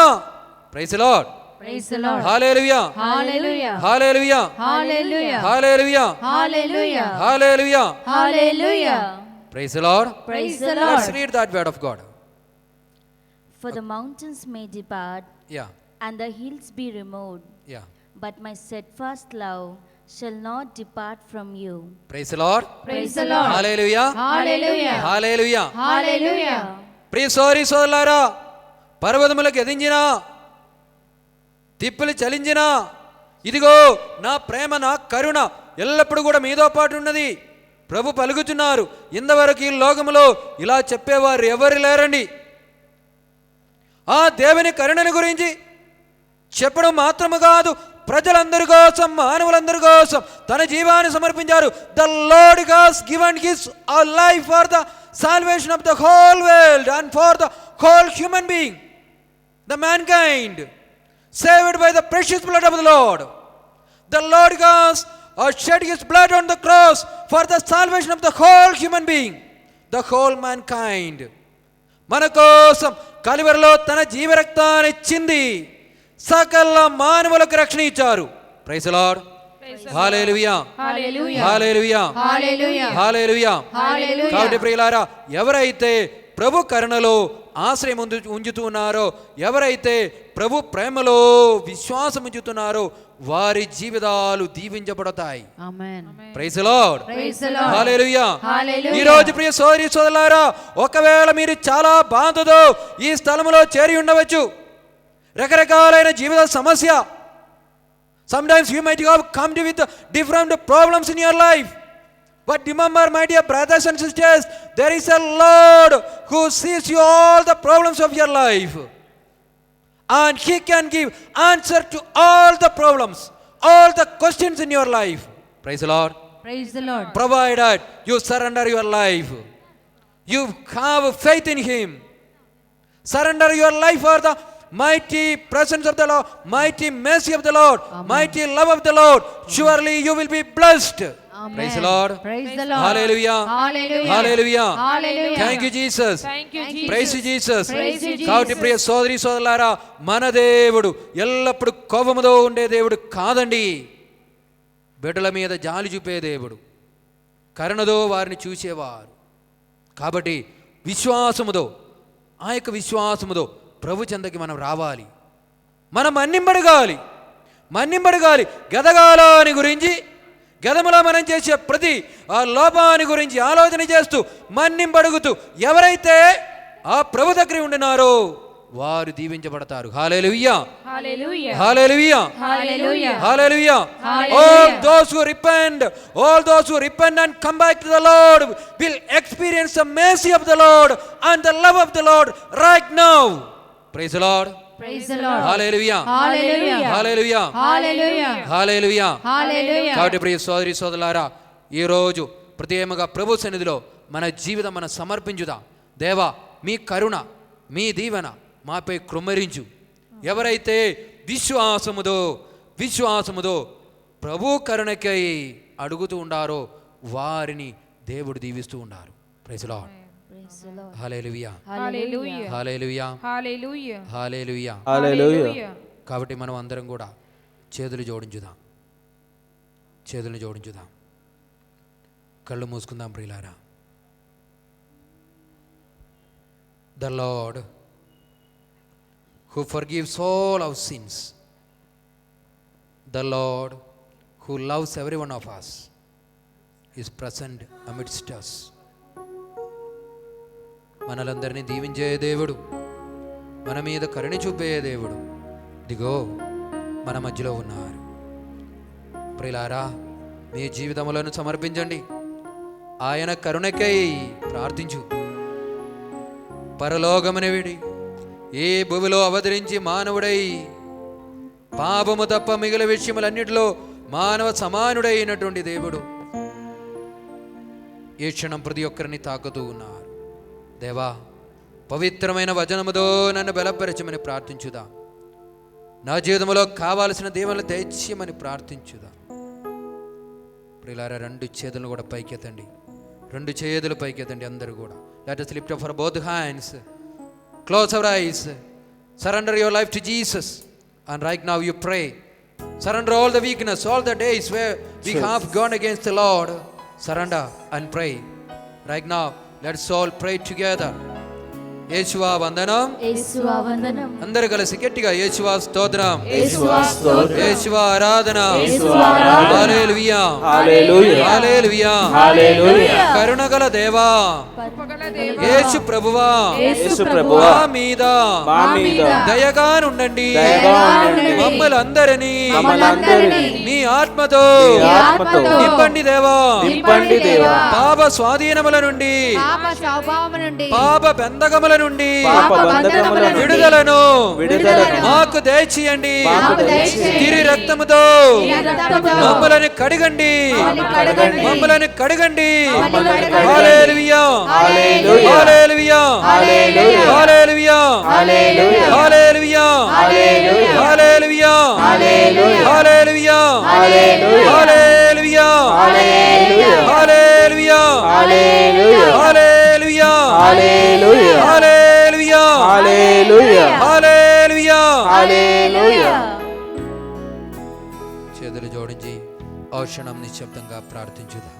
Praise the Lord. Praise the Lord. Hallelujah. Hallelujah. Hallelujah. Hallelujah. Hallelujah. Hallelujah. Hallelujah. Hallelujah. Praise the Lord. Praise the Let's Lord. read that word of God. For the mountains may depart, Yeah. and the hills be removed, Yeah. but my steadfast love shall not depart from you. Praise the Lord. Praise the Lord. Hallelujah. Hallelujah. Hallelujah. Hallelujah. ప్రియ సోదరులారా, పర్వతములకు ఎదించినా తిప్పులు చలించినా ఇదిగో నా ప్రేమ నా కరుణ ఎల్లప్పుడూ కూడా మీతో పాటు ఉన్నది. ప్రభు పలుకుతున్నారు. ఇంతవరకు ఈ లోకములో ఇలా చెప్పేవారు ఎవరు లేరండి. ఆ దేవుని కరుణను గురించి చెప్పడం మాత్రము కాదు, ప్రజలందరి కోసం మానవులందరి కోసం తన జీవాన్ని సమర్పించారు. The lord has given his life for the salvation of the whole world and for the whole human being, the mankind, saved by the precious blood of the Lord. The Lord has shed his blood on the cross for the salvation of the whole human being, the whole mankind. మన కోసం కలువరిలో తన జీవరక్తాన్ని చింది సకల మానవులకు రక్షణ ఇచ్చారు. Praise the Lord. Hallelujah. Hallelujah. Hallelujah. Hallelujah. Hallelujah. Hallelujah. కాబట్టి ప్రియులారా, ఎవరైతే ప్రభు కరుణలో ఆశ్రయం ఉంచుతూ ఉన్నారో, ఎవరైతే ప్రభు ప్రేమలో విశ్వాసం ఉంచుతున్నారో వారి జీవితాలు దీవించబడతాయి. Praise the Lord. Praise the Lord. Hallelujah. Hallelujah. ఈ రోజు ప్రియ సోదరి సోదరులారా, ఒకవేళ మీరు చాలా బాధతో ఈ స్థలములో చేరి ఉండవచ్చు, రకరకాలైన జీవిత సమస్య. Sometimes you might have come to with different problems in your life. But remember, my dear brothers and sisters, there is a Lord who sees you all the problems of your life. And He can give answer to all the problems, all the questions in your life. Praise the Lord. Praise the Lord. Provided you surrender your life. You have faith in Him. Surrender your life for the mighty presence of the Lord, mighty mercy of the Lord, mighty love of the Lord. Surely you will be blessed. Amen. Praise the Lord. Praise the Lord. Hallelujah. Hallelujah. Hallelujah. Hallelujah. Thank you Jesus. Thank you, Jesus. Praise you Jesus. Praise you, Jesus. కాబట్టి ప్రియ సోదరి సోదరులారా, మన దేవుడు ఎల్లప్పుడు కోపముతో ఉండే దేవుడు కాదండి. బిడ్డల మీద జాలి చూపే దేవుడు, కరుణతో వారిని చూసేవారు. కాబట్టి విశ్వాసముతో, ఆ యొక్క విశ్వాసముతో ప్రభు చెంతకి మనం రావాలి. మనం మన్నింబడగాలి. గదగాలని గురించి, గదములో మనం చేసే ప్రతి ఆ లోపాన్ని గురించి ఆలోచన చేస్తూ మన్నింబడుగుతూ ఎవరైతే ఆ ప్రభు దగ్గర ఉండినారో వారు దీవించబడతారు. హల్లెలూయా, Hallelujah. Hallelujah, Hallelujah. Hallelujah. Hallelujah. All those who repent and come back to the Lord will experience the mercy of the Lord and the love of the Lord right now. Praise the Lord. Praise the Lord. Hallelujah, Hallelujah. Hallelujah, Hallelujah. Hallelujah. Hallelujah. కాబట్టి ప్రియ సోదరి సోదరులారా, ఈరోజు ప్రత్యేకంగా ప్రభు సన్నిధిలో మన జీవితం మనం సమర్పించుదాం. దేవా, మీ కరుణ, మీ దీవెన మాపై కృమ్మరించు. ఎవరైతే విశ్వాసముతో ప్రభు కరుణకై అడుగుతూ ఉండారో వారిని దేవుడు దీవిస్తూ ఉన్నారు. Praise lord. Praise the Lord. Hallelujah, Hallelujah. Hallelujah, Hallelujah. Hallelujah. Hallelujah. కాబట్టి మనం అందరం కూడా చేతులు జోడించుదాం, చేతులను జోడించుదాం, కళ్ళు మూసుకుందాం ప్రియులారా. The Lord who forgives all our sins, the Lord who loves every one of us is present amidst us. మనలందరినీ దీవించే దేవుడు, మన మీద కరుణ చూపే దేవుడు దిగో మన మధ్యలో ఉన్నారు. ప్రియులారా, మీ జీవితములను సమర్పించండి, ఆయన కరుణకై ప్రార్థించు. పరలోకమున విడి ఏ భూమిలో అవతరించి మానవుడై పాపము తప్ప మిగిలిన విషయములన్నిటిలో మానవ సమానుడైనటువంటి దేవుడు ఈ క్షణం ప్రతి ఒక్కరిని తాకుతూ ఉన్నారు. దేవా, పవిత్రమైన వచనముతో నన్ను బలపరచమని ప్రార్థించుదా. నా జీవితంలో కావాల్సిన దేవుని దయచేయమని ప్రార్థించుదా. ప్రియులారా, రెండు చేతులను కూడా పైకెత్తండి, రెండు చేతులు పైకెత్తండి అందరూ కూడా. Let us lift up for both hands. Close our eyes. Surrender your life to Jesus. And right now you pray. Surrender all the weakness, all the days where we have gone against the Lord. Surrender and pray. Right now, let's all pray together. యేసువా వందనం, యేసువా వందనం. అందరూ కలిసి గట్టిగా యేసువా స్తోత్రం, యేసువా స్తోత్రం. యేసువా ఆరాధన, యేసువా ఆరాధన. హల్లెలూయా, Hallelujah. హల్లెలూయా, Hallelujah. కరుణగల దేవా యేసు ప్రభువా, యేసు ప్రభువా, మా మీద మా మీద దయగా నుండండి. దయగా ఉండండి. మమ్మలందరినీ మీ ఆత్మతో మీ ఆత్మతో నింపండి దేవా. నింపండి దేవా. పాప స్వాధీనముల నుండి, పాప స్వభావం నుండి, పాప బంధకముల నుండి పాప బంధకముల నుండి విడుదలను విడుదలను మాకు దయచేయండి. మాకు దయచేయండి. తిరి రక్తముతో మమ్మలను కడగండి, మమ్మలను కడగండి. హల్లెలూయా, hallelujah. Hallelujah, hallelujah. Hallelujah, hallelujah. Hallelujah, hallelujah. Hallelujah, hallelujah. Hallelujah, hallelujah. Hallelujah, hallelujah. Hallelujah, hallelujah. Hallelujah, hallelujah. Hallelujah, hallelujah. Hallelujah. హల్లెలూయా. చేతులు జోడించి ఔషణం నిశ్శబ్దంగా ప్రార్థించుదాం.